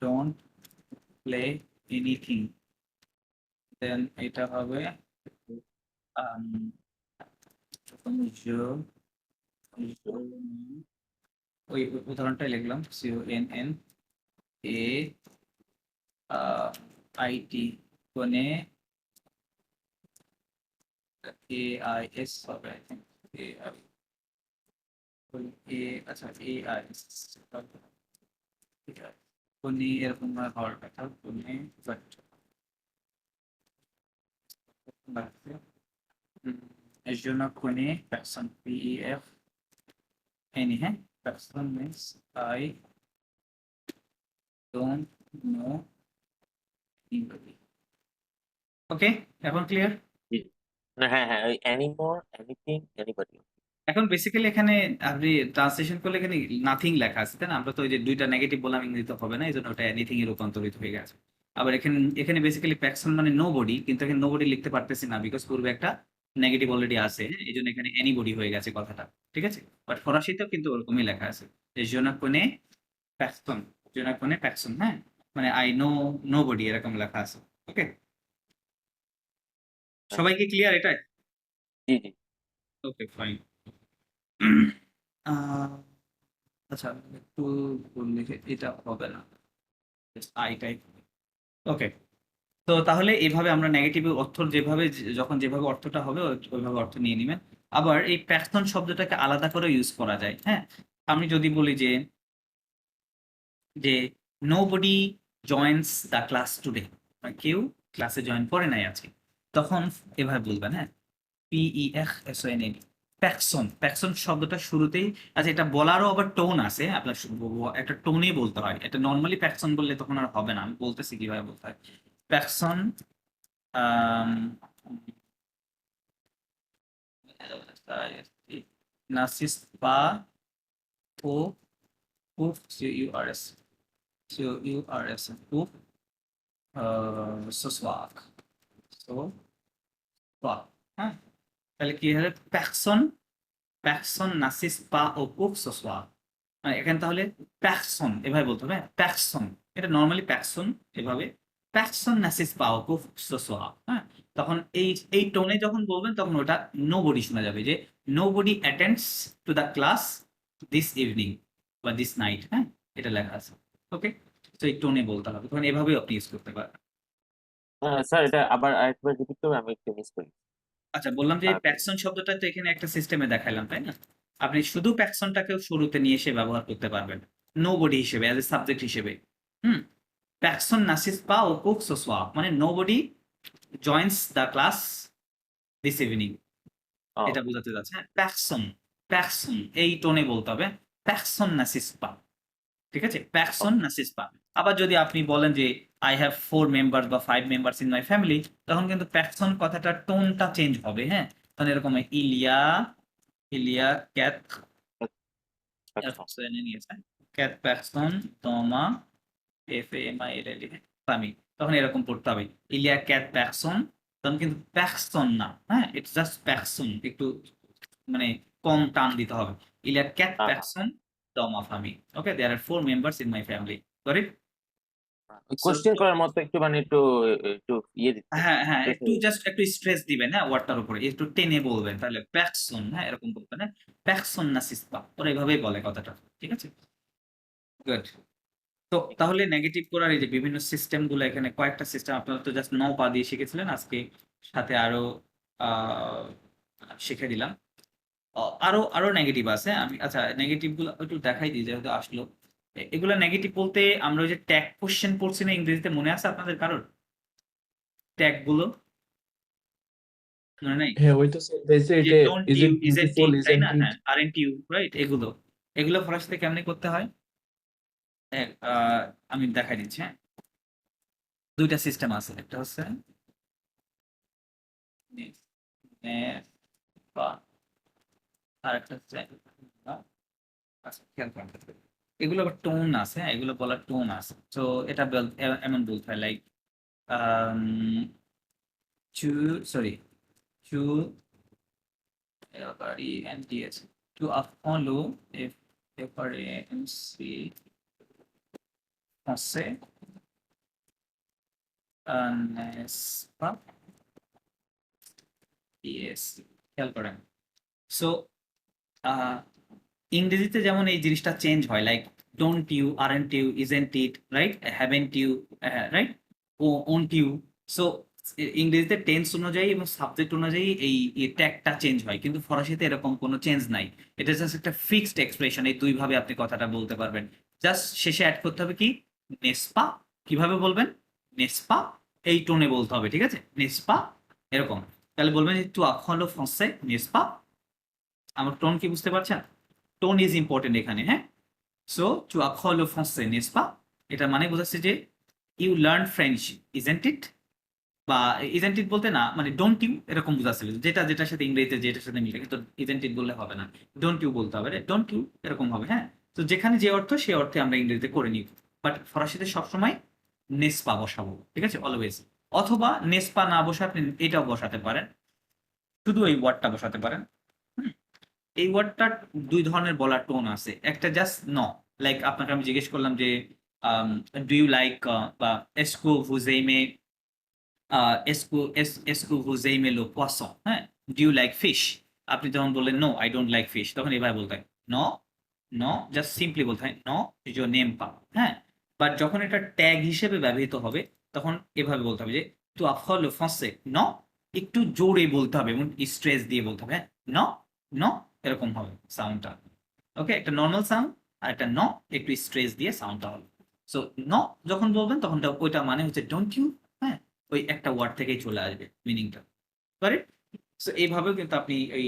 don't play anything. Then এটা হবে um, je ওই উদাহরণটাই লিখলাম CONNAIT কোনে AIS হবে I think AI আচ্ছা AIS ঠিক আছে কোনে এরকম ভাবে হওয়ার কথা কোনে বাট এর জন্য কোনে পার্সন PEF any হ্যাঁ person means I don't know anybody. Okay, এখন ক্লিয়ার? হ্যাঁ হ্যাঁ ওই অ্যানিমোর এনিথিং এনিবডি এখন বেসিক্যালি এখানে আপনি ট্রান্সলেশন করলে এখানে নাথিং লেখা আছে তাই না? আমরা তো ওই যে দুইটা নেগেটিভ বললাম ইংরেজিতে হবে না, এই জন্য ওটা এনিথিং এ রূপান্তরিত হয়ে গেছে। আবার এখানে বেসিক্যালি পার্সন মানে নোবডি, কিন্তু এখানে নোবডি লিখতে পারতেছি না বিকজ পূর্বে একটা নেগেটিভ অলরেডি আছে, এই জন্য এখানে এনিবডি হয়ে গেছে কথাটা, ঠিক আছে? বাট ফরাসিতেও কিন্তু ওরকমই লেখা আছে যে জোনাকোনে পার্সন, জোনাকোনে পার্সন, হ্যাঁ মানে আই নো নোবডি এরকম লেখা আছে। ওকে, সবাইকে ক্লিয়ার এটাই? জি জি ওকে ফাইন। আচ্ছা একটু লিখে এটা হবে না, আই টাইপ। ওকে, তো তাহলে এইভাবে আমরা নেগেটিভ অর্থ যেভাবে যখন যেভাবে অর্থটা হবে ওইভাবে অর্থ নিয়ে নেবেন। আবার এই প্যাকসন শব্দটাকে আলাদা করে ইউজ করা যায়। হ্যাঁ, আমি যদি বলি যে যে nobody joins the class today, কেউ ক্লাসে জয়েন করে নাই আজকে, তখন এভাবে বলবেন হ্যাঁ PEFSON প্যাকসন। প্যাকসন শব্দটা শুরুতেই, আচ্ছা এটা বলারও আবার টোন আছে, আপনার একটা টোনেই বলতে হয়। এটা নর্মালি প্যাকসন বললে তখন আর হবে না, আমি বলতেছি কিভাবে বলতে হয়। প্যাকসন নাসিস বা ও উফ CURS উফ সোসওয়াক হ্যাঁ, তাহলে কি হবে প্যাকসন নাসিস পা ও কুক সোসওয়া, মানে এখানে তাহলে প্যাকসন এভাবে বলতে হবে, প্যাকসন এটা নর্মালি প্যাকসন এভাবে, প্যাকসন নাসিস পা ও কুক সোসওয়া। হ্যাঁ, তখন এই টোনে যখন বলবেন তখন ওটা নোবডি শোনা যাবে, যে nobody attends to the class this evening বা দিস নাইট। হ্যাঁ, এটা লেখা আছে। ওকে, তো এই টোনে বলতে হবে, তখন এভাবেও আপনি ইউজ করতে পারেন। স্যার এটা আবার আরেকবার রিপিট করবেন, আমি একটু মিস করি। আচ্ছা, বললাম যে তারপরে প্যাকসন শব্দটা তো এখানে একটা সিস্টেমে দেখাইলাম তাই না? আপনি শুধু প্যাকসনটাকেও শুরুতে নিয়ে এসে ব্যবহার করতে পারবেন নোবডি হিসেবে, অ্যাজ এ সাবজেক্ট হিসেবে। হুম, প্যাকসন নাসিস পা ও কুক সোসওয়া, মানে nobody joins the class this evening, ও, এটা বোঝাতে যাচ্ছে। হ্যাঁ, প্যাকসন প্যাকসন এই টোনে বলতে হবে, প্যাকসন নাসিস পা, ঠিক আছে? প্যাকসন নাসিস পা। আবার যদি আপনি বলেন যে আই হ্যাভ 4 মেম্বার্স বা 5 মেম্বার্স ইন মাই ফ্যামিলি, তখন কিন্তু প্যাকসন কথাটার টোনটা চেঞ্জ হবে। হ্যাঁ, তখন এরকম হয়, ইলিয়া ক্যাথ আচ্ছা নিয়েছে ক্যাথ প্যাকসন তমা FAMILL ফামি, তখন এরকম পড়তে হবে ইলিয়া ক্যাথ প্যাকসন, তখন কিন্তু প্যাকসন না, হ্যাঁ ইটস জাস্ট প্যাকসন, একটু মানে কম টান দিতে হবে, ইলিয়া ক্যাথ হ্যাঁ প্যাকসন তমা ফামি। ওকে, দেয়ার are 4 members in my family. Sorry, question করার মতো একটু মানে একটু একটু ইয়ে দিতে হ্যাঁ হ্যাঁ, stress একটু জাস্ট একটু স্ট্রেস দিবেন হ্যাঁ ওয়ার্ডটার উপরে, একটু টেনে বলবেন, তাহলে প্যাকসন, হ্যাঁ এরকম বলবেন, হ্যাঁ প্যাকসন না সিসপা, ওরা এইভাবেই বলে কথাটা, ঠিক আছে? গুড। তো তাহলে নেগেটিভ করার এই যে বিভিন্ন সিস্টেম গুলো, এখানে কয়েকটা সিস্টেম আপনারা তো জাস্ট পা দিয়ে শিখেছিলেন, আজকে সাথে আরো শিখে দিলাম। আরো আরো নেগেটিভ আছে, আমি আচ্ছা নেগেটিভ গুলো একটু দেখাই দিই যেহেতু আসলো। এগুলা নেগেটিভ বলতে আমরা ওই যে ট্যাগ কোশ্চেন পড়ছি না ইংরেজিতে, মনে আছে আপনাদের কারোর ট্যাগ গুলো? মনে নাই? হ্যাঁ, ওই তো বলতেছে যে এটা don't is you, it isn't beautiful it, তাই ইজন্ট না? ইট হ্যাঁ, আরএন্ট ইউ, রাইট? এগুলো এগুলো ফরাসিতে কেমনে করতে হয়? আমি দেখাই দিচ্ছি। হ্যাঁ, দুইটা সিস্টেম আছে, একটা হচ্ছে আর একটা হচ্ছে আচ্ছা, খেয়াল করেন। এগুলো আবার টোন আছে, হ্যাঁ এগুলো বলার টোন আছে। তো এটা এমন বলতে হয় লাইক চু সরি চু বাড়ি এন্টি আছে to follow a préférence français n'est-ce pas? Yes, খেয়াল করেন। সো ইংরেজিতে যেমন এই জিনিসটা চেঞ্জ হয়, like don't you, aren't you, isn't it, right, haven't you, right, won't you. So ইংরেজিতে টেন্স অনুযায়ী এবং সাবজেক্ট অনুযায়ী এই ট্যাগটা চেঞ্জ হয়, কিন্তু ফরাসিতে এরকম কোনো চেঞ্জ নাই। এটা জাস্ট একটা ফিক্সড এক্সপ্রেশন। এই দুইভাবে আপনি কথাটা বলতে পারবেন। জাস্ট শেষে অ্যাড করতে হবে কি, নেসপা। কিভাবে বলবেন? নেসপা, এই টোনে বলতে হবে, ঠিক আছে? নেসপা, এরকম। তাহলে বলবেন যে টু আফলো ফ্রান্সে নেসপা। আমার টোন কি বুঝতে পারছেন? টোন ইজ ইম্পর্টেন্ট এখানে, হ্যাঁ। সো টু আফলো ফ্রান্সে নেসপা, এটা মানে বোঝাচ্ছে যে you learn French, isn't it, বা ইজেন্ট ইট বলতে না, মানে ডোন্ট ইউ এরকম বোঝাচ্ছে, যেটার সাথে ইংরেজিতে যেটার সাথে মিলে, কিন্তু ইজেন্ট ইট বললে হবে না, ডোন্ট ইউ বলতে হবে, ডোন্ট ইউ এরকম হবে, হ্যাঁ। তো যেখানে যে অর্থ সেই অর্থে আমরা ইংরেজিতে করে নিই, বাট ফরাসিতে সবসময় নেসপা বসাবো, ঠিক আছে, অলওয়েজ। অথবা নেসপা না বসে আপনি এটাও বসাতে পারেন, শুধু এই ওয়ার্ডটা বসাতে পারেন। এই ওয়ার্ডটার দুই ধরনের বলার টোন আছে। একটা জাস্ট ন, লাইক আপনাকে আমি জিজ্ঞেস করলাম যে ডু ইউ লাইক, বা এসকো vous aimez, এসকো vous aimez le poisson, হ্যাঁ, ডু ইউ লাইক ফিশ। আপনি যখন বললেন no I don't like fish, তখন এভাবে বলতে হয় ন, ন, জাস্ট সিম্পলি বলতে হয় ন ইজ নেম পা, হ্যাঁ। বাট যখন এটা ট্যাগ হিসেবে ব্যবহৃত হবে তখন এভাবে বলতে হবে যে টু আফল le français, ন, একটু জোরে বলতে হবে এবং স্ট্রেস দিয়ে বলতে হবে, হ্যাঁ, ন, ন, এরকম হবে সাউন্ডটা। ওকে, একটা নর্মাল সাউন্ড আর একটা ন একটু স্ট্রেস দিয়ে সাউন্ডটা হবে। সো ন যখন বলবেন তখন ওইটা মানে হচ্ছে ডোন্ট ইউ, হ্যাঁ, ওই একটা ওয়ার্ড থেকেই চলে আসবে মিনিংটা, কারেক্ট? সো এইভাবেও কিন্তু আপনি এই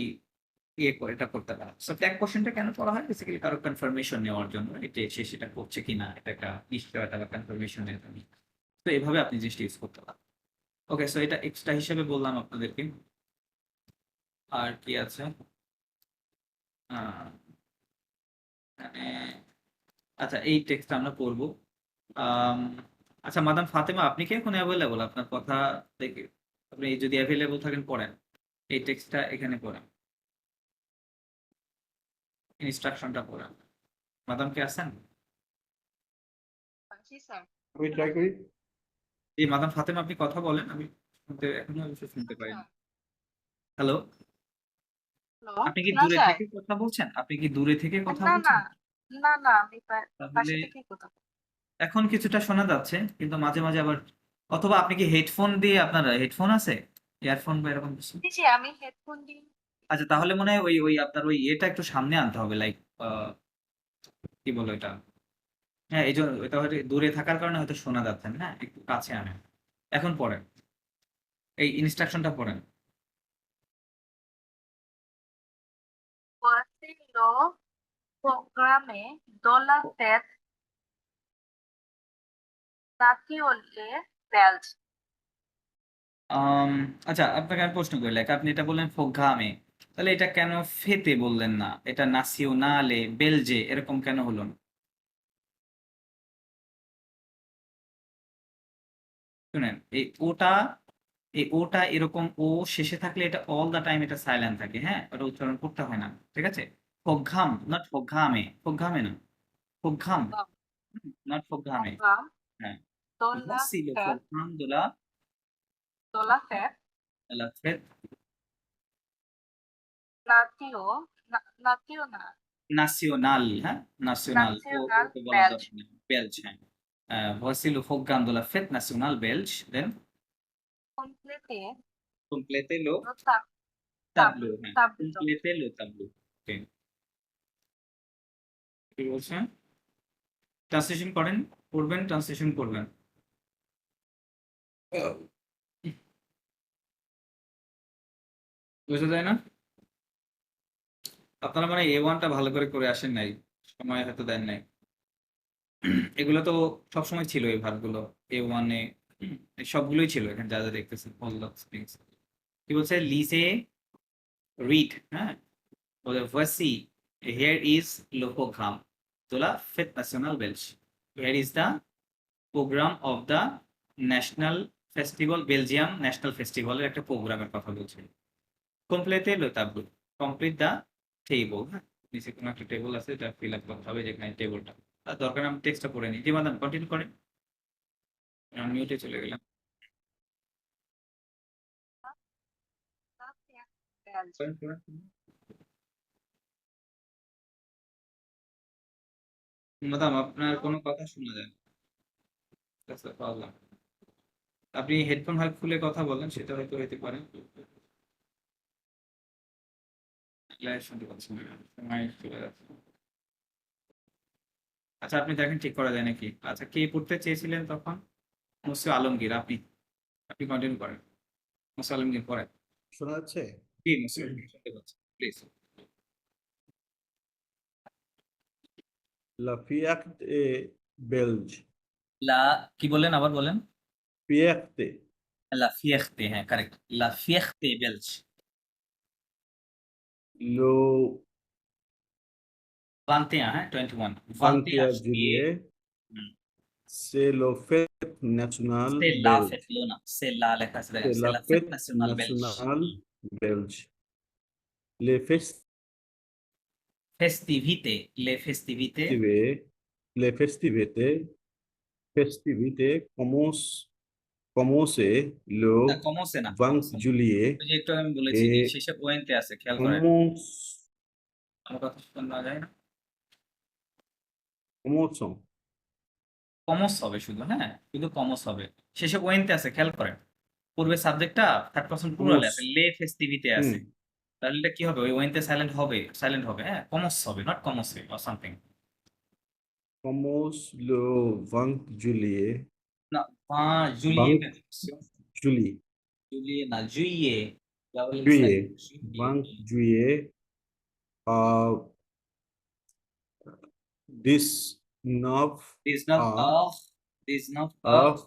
এটা করতে পারেন। সো ট্যাগ কোশ্চেনটা কেন করা হয়? বেসিক্যালি কারো কনফার্মেশন নেওয়ার জন্য, এটা সে সেটা করছে কিনা, এটা একটা নিশ্চয়তা বা কনফার্মেশন এর জন্য। তো এইভাবে আপনি জিনিসটা ইউজ করতে পারেন। ওকে, সো এটা এক্সট্রা হিসেবে বললাম আপনাদেরকে। আর কি আছে? মানে আচ্ছা, এই টেক্সটটা আমরা করবো। আচ্ছা মাদাম ফাতেমা, আপনি কি এখন অ্যাভেলেবল? আপনার কথা দেখে আপনি যদি অ্যাভেলেবল থাকেন পড়েন, এই টেক্সটটা এখানে পড়েন, ইনস্ট্রাকশনটা পড়েন। মাদাম কে আছেন? জি স্যার। আমি ট্রাই করি। জি মাদাম ফাতেমা, আপনি কথা বলেন, আমি এখনো অবশ্য শুনতে পাই না। Hello, hello. আপনি কি না দূরে স্যার। থেকে কথা বলছেন? আপনি কি দূরে থেকে কথা না বলছেন? না আমি তাহলে বাসা থেকেই কথা বলছি। এখন কিছুটা শোনা যাচ্ছে, কিন্তু মাঝে মাঝে আবার, অথবা আপনি কি হেডফোন দিয়ে, আপনার হেডফোন আছে, ইয়ারফোন বা এরকম কিছু? জি আমি হেডফোন দিয়ে। আচ্ছা, তাহলে মনে হয় ওই ওই আপনার ওই এটা একটু সামনে আনতে হবে, লাইক কি বলো এটা, হ্যাঁ, এই জন্য এটা হয়তো দূরে থাকার কারণে হয়তো শোনা যাচ্ছে না, হ্যাঁ, একটু কাছে আনেন। এখন পড়েন, এই ইনস্ট্রাকশনটা পড়েন। Voici le programme de la fête nationale belge. আচ্ছা, আপনাকে আমি প্রশ্ন করি, লাইক আপনি এটা বললেন ফোগামে, তাহলে এটা কেন ফেতে বললেন না? এটা নাসিওনালে, বেলজে এরকম কেন হলো না? শুনেন, এই ওটা এরকম ও শেষে থাকলে এটা অল দা টাইম এটা সাইলেন্ট থাকে, হ্যাঁ, ওটা উচ্চারণ করতে হয় না, ঠিক আছে? ফোগাম, নট ফোগামে, ফোগামে না, ফোগাম, নট ফোগামে, Programme হ্যাঁ। de la Voici le fête programme de la fête nationale nationale, হ্যাঁ, nationale, nationale ওকে বলার belge. দরকার নেই, বেলজ, হ্যাঁ। Voici le programme de la fête nationale belge, then Complétez complétez le le tableau, হ্যাঁ, tableau. complétez le tableau, okay. কি বলছেন? Translation করেন, করবেন, ট্রান্সলেশন করবেন। বুঝা যায় না? আপনারা মানে A1টা ভালো করে আসেন নাই, সময় হয়তো দেন নাই। এগুলো তো সবসময় ছিল, এই ভার্বগুলো A1 এ সবগুলোই ছিল এখানে, যা যা দেখতেছেন all the things। কি বলছে? লিসে, রিড, হ্যাঁ, বলে voici, here is le programme de la fête nationale belge, here is the program of the national festival, Belgium national festival এর একটা প্রোগ্রামের কথা বলছে। Complete le tableau, complete the table, হ্যাঁ, নিচে কোনো একটা টেবল আছে, এটা ফিল আপ করতে হবে, যেখানে টেবলটা আর দরকার আমি টেক্সটটা পড়ে নিই। জি মাদাম, কন্টিনিউ করেন। আমি মিউটে চলে গেলাম। করেন, করেন। মাদাম, আপনার কোনো কথা শোনা যায় না। That's the problem. আপনি হেডফোন হয় খুলে কথা বলেন, সেটা হয়তো হইতে পারে। লাইভ শুনতে পাচ্ছি না, মাইক চলে যাচ্ছে। আচ্ছা, আপনি দেখেন ঠিক করা যায় নাকি। আচ্ছা, কে পড়তে চেয়েছিলেন তখন? মুসা আলমগীর, আপনি আপনি কন্টিনিউ করেন। মুসা আলমগীর পড়েন। শোনা যাচ্ছে? জি মুসা, শুনতে পাচ্ছি, প্লিজ। La Fiacte Belge. লা কি বলেন, আবার বলেন। Fiacte. লা ফিয়েখতে, হ্যাঁ কারেক্ট, লা ফিয়েখতে বেলজ। Lo 21, হ্যাঁ 21, 21 21 juillet. C'est la fête nationale সে লা belge. ফেট লো না, সে লা লেখা আছে দেখেন, C'est সে la লা ফেট fête ন্যাশনাল বেলজ। nationale belge. Les ফেস্টিভিতে, লে ফেস্টিভিতে, les festivités commencent le না কমোসে না, 20 juillet ওই যে একটু আমি বলেছি যে et শেষে ওয়েনতে আছে, খেয়াল করেন। আমার কথা শোনা যায় না। commençons. কমস হবে শুধু, হ্যাঁ শুধু কমস হবে, শেষে ওয়েনতে আছে, খেয়াল করেন। পূর্বে সাবজেক্টটা থার্ড পারসন প্লুরালে আছে, লে ফেস্টিভিতে আছে, Hmm. তাহলে এটা কি হবে, ওই ওয়েনতে সাইলেন্ট হবে, সাইলেন্ট হবে, হ্যাঁ কমস হবে, নট কমসে or something. Commence le 20 juillet. না, জুলিয়ে 20 juillet. জুলিয়ে না, জুইয়ে, double Juillet. 20 juillet. Uh, 19 19 Ah. of 19 of of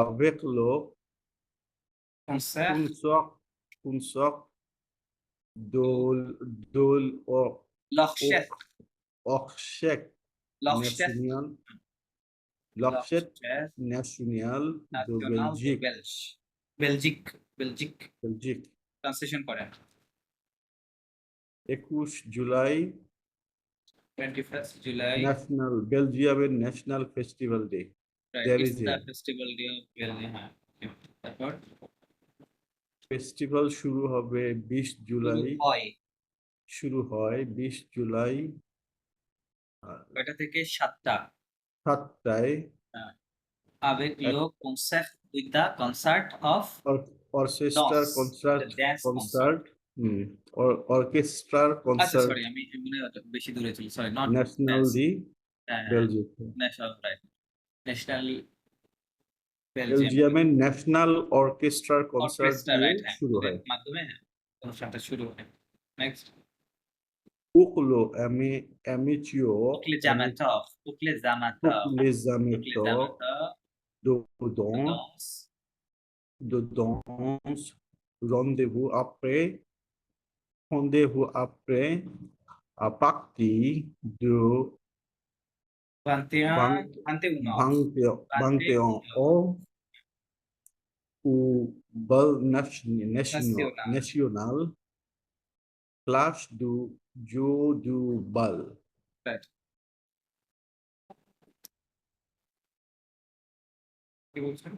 avec le concert concert l'orchestre orchestre l'orchestre national national de national de Belgique. Belgique, Belgique Belgique. Translation করেন। 21 July 21st July, national Belgium national festival day. right, There it's is the a festival day of Belgium, হ্যাঁ তারপর festival শুরু হবে 20 জুলাই হয় শুরু হয় 20 July কয়টা থেকে? 7টা। 7টায় avec le concert, with the concert of অর্কেস্ট্রার dance, concert the dance concert অর্কেস্ট্রার আচ্ছা কনসার্ট সরি, আমি মনে হয় বেশি দূরে ছিল, সরি, নট ন্যাশনাল dance, ডি Belgium national, right, national Belgium বেলজিয়ামের ন্যাশনাল অর্কেস্ট্রার কনসার্ট অর্কেস্ট্রা, দিয়ে রাইট, হ্যাঁ শুরু ওদের হয় মাধ্যমে, হ্যাঁ অনুষ্ঠানটা শুরু হয়। Next, Uklo Amicio les amateurs, pour les amateurs, toutes les pour les amateurs amateurs de de danse danse, rendez-vous après à partir de 21 21 heures, heures au bal national place du jour du bal. right. কি বলছেন?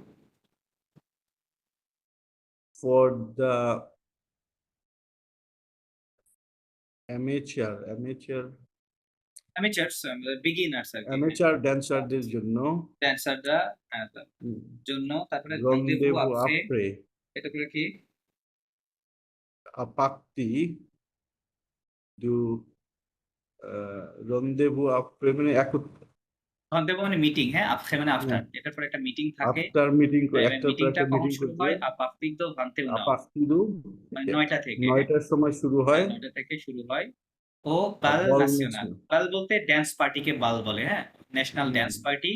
For the beginners আর কি, amateur dancerদের জন্য ড্যান্সাররা, হ্যাঁ তার জন্য, তারপরে rendezvous rendezvous après এটা করে কি? à partir du rendezvous après মানে rendezvous মানে মিটিং, হ্যাঁ après মানে আফটার, এটার পরে একটা মিটিং থাকে, after meeting একটার পর মিটিংটা একটা কখন মিটিং শুরু করতে হয়? à partir de 21 à partir du মানে 9টা থেকে, 9টার সময় শুরু হয় 9টা থেকে শুরু হয়। ও বাল বল ন্যাশনাল, বাল বলতে ড্যান্স পার্টিকে বাল বলে, হ্যাঁ ন্যাশনাল ড্যান্স পার্টি।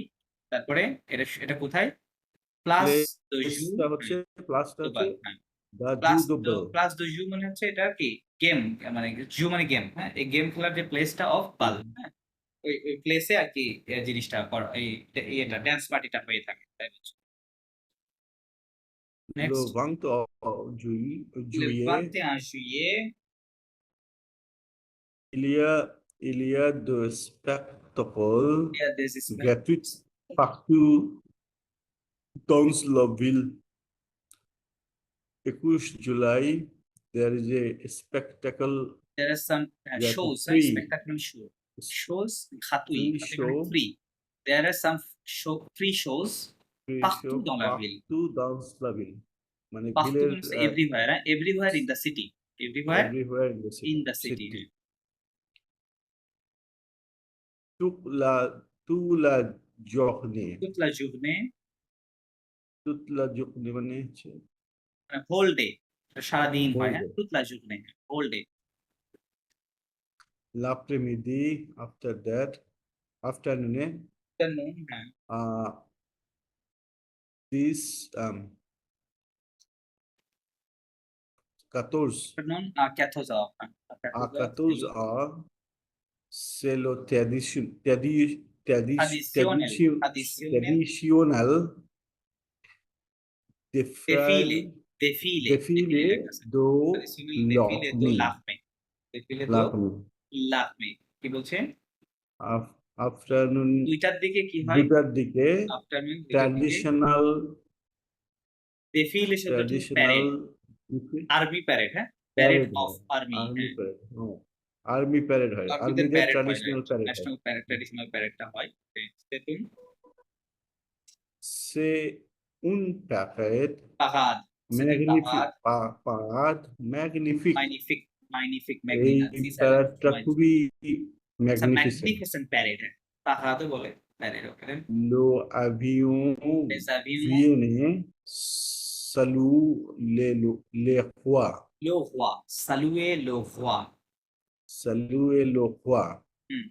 তারপরে এটা কোথায়? প্লাস দো জু, প্লেসটা হচ্ছে প্লাসটা হচ্ছে হ্যাঁ দা জু প্লাস দো বেল প্লাস দো জু মানে হচ্ছে এটা কি গেম, মানে জু মানে গেম, হ্যাঁ এই গেম খেলার যে প্লেসটা অফ বাল, হ্যাঁ ওই প্লেসে আর কি জিনিসটা এটা ড্যান্স পার্টিটা হয়ে থাকে, তাই বলছি। le next, 20 le juillet 21 juillet Il y a de spectacles Yeah, this is gratuits partout dans la ville. 21 July, there is a spectacle there are some Yeah, shows, free. spectacular shows, khatui, Free khatui show. মানে free. There are some free shows Free partout show dans la ville. partout dans la ville. মানে Partout বিলের means everywhere, everywhere in the city. Everywhere everywhere in the city. in the city. Toute la journée. Toute la journée, Toute la journée মানে হচ্ছে whole day. সারাদিন হয়, Whole হ্যাঁ, day. toute la journée, whole day. l'après-midi, after that, afternoon, Afternoon, হ্যাঁ, this 14 afternoon, 14 heures. à 14 heures, c'est le traditionnel Défilé, défilé défilé, de défilé de l'armée. Défilé de l'armée. l'armée। কি বলছে? Afternoon দুইটার দিকে কি হয়? দুটার দিকে আফটারনুন ট্র্যাডিশনাল défilé শব্দটি প্যারেড, আর্মি প্যারেড, হ্যাঁ, প্যারেড অফ আর্মি, হ্যাঁ, আর্মি প্যারেড হয় আর্মিদের আর্মিদের প্যারেড হয়, ট্র্যাডিশনাল প্যারেড হয় ন্যাশনাল প্যারেড, ট্র্যাডিশনাল প্যারেডটা হয়। সেতুন c'est une parade পাহাড়, magnifique parade magnifique ম্যাগনিফিক, ম্যাগনিফিক, এই ম্যাগনিফিক, প্যারেডটা খুবই ম্যাগনিফিসেন্ট ম্যাগনিফিসেন্ট প্যারেড, পাহাড় বলে প্যারেড, ওকে দেন le avion les avions viennent saluer les rois le roi, saluer le roi, saluer le roi Hmm.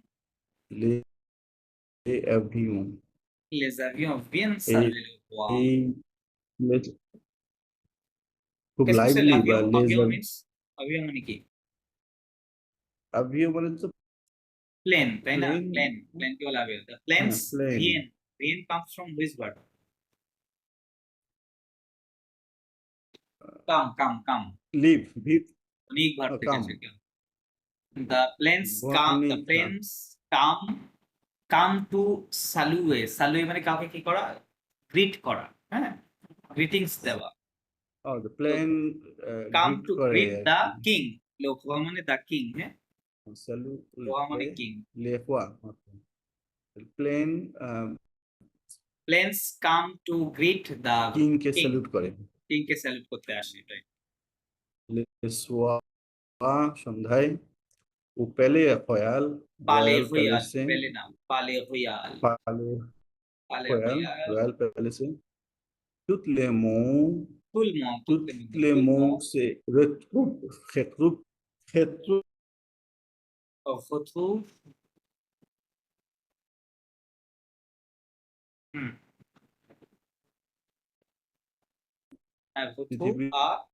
les avions les avions viennent saluer le roi. et খুব Qu'est-ce que c'est lively বা l'avion? les Avion means avion মানে কি? avion মানে তো Plane, তাই না? Plane. Plane কি বলে avion? The planes plane. viennent comes from which word? Come. Live ভিভ অনেক ভার থেকে come. আছে। The planes অনেক the planes come to salute. Salute মানে কাউকে কি করা? গ্রিট করা, হ্যাঁ? গ্রিটিংস দেওয়া। oh the plane Come greet to করে greet আর the কি। king. লোক মানে the king, হ্যাঁ? salute রোয়া মানে king. les rois okay. the plane Planes come to greet the king K king. Salute করে king কে স্যালুট করতে আসে, এটাই। les soirs সন্ধ্যায় au palais royal Palais royal royal, palace পেলে না, palais royal, palais palais royal royal, royal palace toutes les mots tout le monde, toutes les mots se retrouvent retrouve retrouve à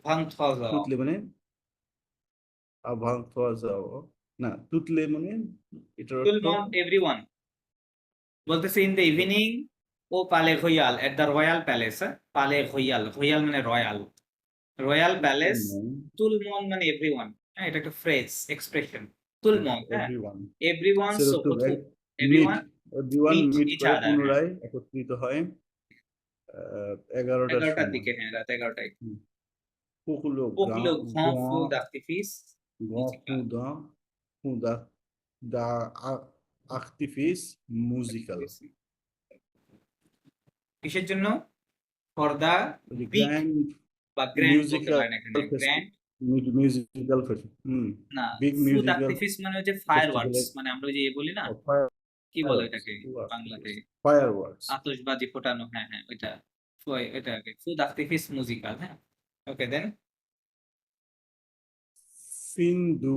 23 heures. toutes les মানে avant 3 heures না toutes les মানে এটা Tout le monde, everyone. বলতেছে in the evening O palais royal at the royal palace, palais royal, royal মানে royal palace, tout le monde মানে everyone, হ্যাঁ, এটা একটা phrase, expression, tout le monde, হ্যাঁ, everyone, so everyone meet meet each করে other, পুনরায় একত্রিত হয় 11টার 11টার সময় দিকে, হ্যাঁ, রাত 11টায়। pour le Pour le grand grand feu d'artifice d'artifice musical কিসের জন্য? For the big grand বা grand বলতে musical পারেন এখানে, grand musical festival না, big feu musical d'artifice মানে হচ্ছে fireworks, festival. মানে আমরা যে বলি না, fire- কি বলে fireworks, এটাকে বাংলাতে? fireworks আতশবাজি ফোটানো, হ্যাঁ, ওইটা, এটাকে feu d'artifice musical, হ্যাঁ, ওকে দেন fin du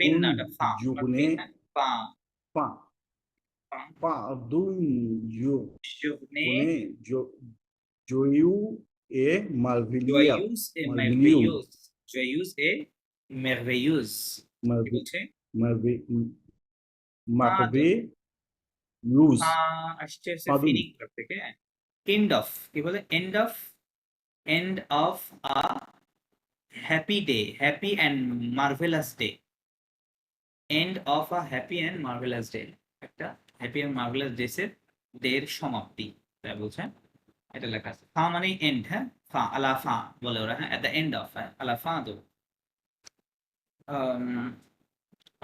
পিন না, এটা ফা, journée ফা, d'une journée joyeux et merveilleuse joyeuse et merveilleuse, কি বলছে? merveilleuse আসছে মাধুরী। ফিনিং থেকে, end of, কি বলে? end of a happy day, happy and marvelous day, end of a happy and marvellous day, একটা হ্যাপি অ্যান্ড মার্ভেলাস ডের সমাপ্তি তাই বলছে, এটা লেখা আছে। ফা মানে এন্ড, হ্যাঁ, ফা আলা ফা বলে ওরা, হ্যাঁ, এট দ্য এন্ড অফ, হ্যাঁ, আলা ফা দো।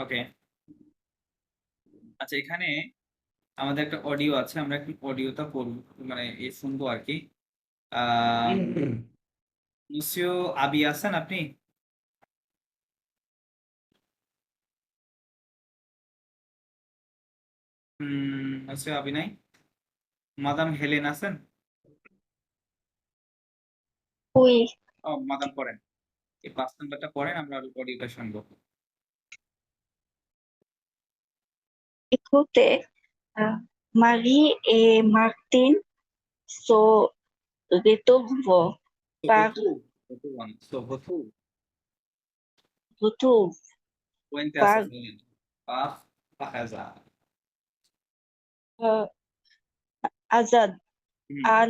ওকে, আচ্ছা এখানে আমাদের একটা অডিও আছে, আমরা একটু অডিওটা করব, মানে শুনবো আর কি। মুসিও আবি আছেন আপনি? মুসিও আবি নাই? মাদাম হেলেন আছেন? উই ও মাদাম পড়েন, এই 5 নাম্বারটা পড়েন, আমরা অডিওটা শুনবো। écoutez, Marie et Martin se retrouvent par retrouvent ওয়েনতে আছে par বলেন, puff পাখাজা। hasard à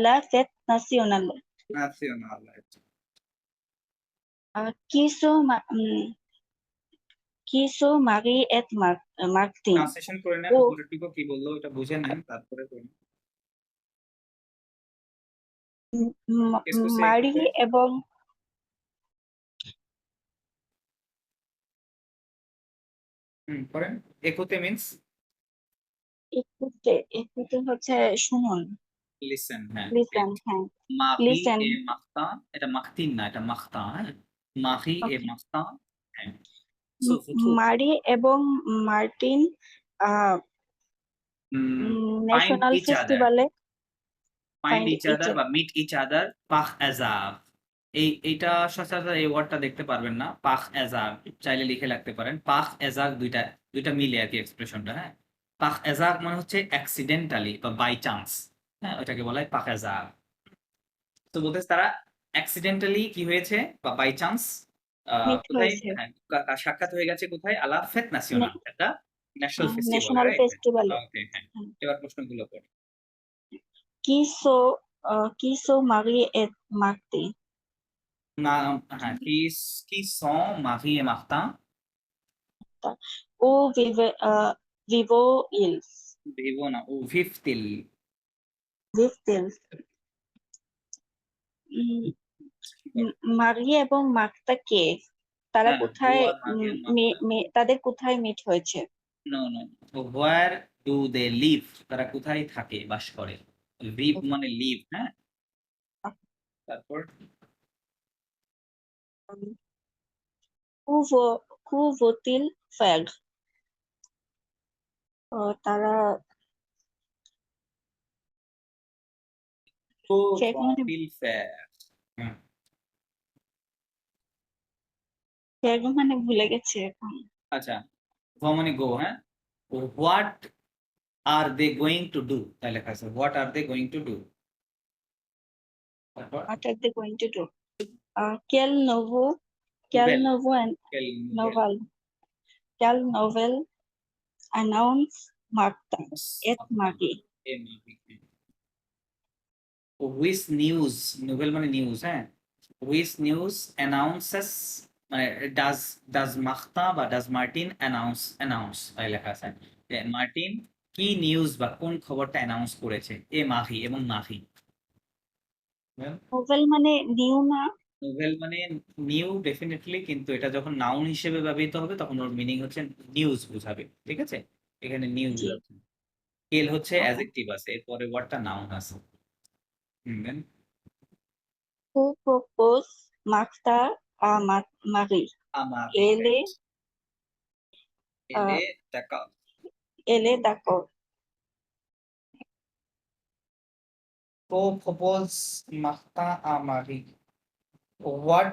la fête nationale national, qui sont Marie et Martin. Translation করে নেন, ও পুরোটুকু কি বললো এটা বুঝে নেন, তারপরে করুন। Qu'est-ce que c'est মারি écouter? এবং করেন। একুতে মিন্স একুতে হচ্ছে শুনুন, লিসেন, হ্যাঁ। লিসেন, হ্যাঁ, মাহি লিসেন। এ মাখতা, এটা মাখতিন না, এটা মাখতা, হ্যাঁ। মাহি এ Okay. মাখতা, হ্যাঁ। সো মারি এবং Martin find national each other, ফেস্টিভ্যালে ফাইন্ড ফাইন্ড ইচ আদার বা মিট ইচ আদার পাখ এজাব। এইটা সচরাচর এই ওয়ার্ডটা দেখতে পারবেন না, পাখ এজাব চাইলে লিখে রাখতে পারেন। পাখ এজাক দুইটা মিলে আর কি এক্সপ্রেশনটা, হ্যাঁ। পাখ এজাক মানে হচ্ছে অ্যাক্সিডেন্টালি বা বাই চান্স, হ্যাঁ, ওটাকে বলা হয় পাখ এজাক। তো বলতেছে তারা অ্যাক্সিডেন্টালি কি হয়েছে বা বাই চান্স মিট কোথায়, হয়েছে হ্যাঁ, সাক্ষাৎ হয়ে গেছে কোথায়, আলা ফেত নাসিওনাল, একটা ন্যাশনাল ফেস্টিভ্যাল, ন্যাশনাল রাইট? ফেস্টিভ্যালে ওকে, হ্যাঁ, এবার প্রশ্নগুলো পড়। কি সো মারি et Martin না, হ্যাঁ, কি সং মাহি এ মাখতা, ও vivo ils ভিভো না, ও ভিফতিল, vivent-ils মারি এবং মার্তা কে, তারা হ্যাঁ, কোথায় হুয়া মাহি এ মাখতা, তাদের কোথায় মিট হয়েছে? No no, where do they live, তারা কোথায় থাকে, বাস করে। লিভ মানে লিভ, হ্যাঁ। তারপর Où vont-ils faire? তারা তো সেখানে ফিল ফেয়ার, হ্যাঁ। মানে ভুলে গেছে এখন। আচ্ছা, গো মানে গো, হ্যাঁ। What are they going to do, তাই লেখা আছে, what are they going to do. তারপর What are they going to do? Quel নোভেল, nouveau novel quel novel announce Martha et Marie? Which news, নোভেল মানে নিউজ, হ্যাঁ। Which news announces, মানে does Martha বা ডাজ মার্টিন অ্যানাউন্স তাই লেখা আছে। মার্টিন কি নিউজ বা কোন খবরটা অ্যানাউন্স করেছে, এ মাহি এবং মাহি। Novel মানে নিউ না? নোভেল মানে নিউ ডেফিনেটলি, কিন্তু এটা যখন নাউন হিসেবে ব্যবহৃত হবে তখন ওর মিনিং হচ্ছে নিউজ বোঝাবে, ঠিক আছে? এখানে নিউজ জি। আছে, এল হচ্ছে Okay. অ্যাডজেক্টিভ আছে, এরপরে ওয়ার্ডটা নাউন আছে। then Who propose Martha à Marie? আমারি, Elle est, এলে euh, দেখা, elle est d'accord. তো propose মাখতা আমারি, what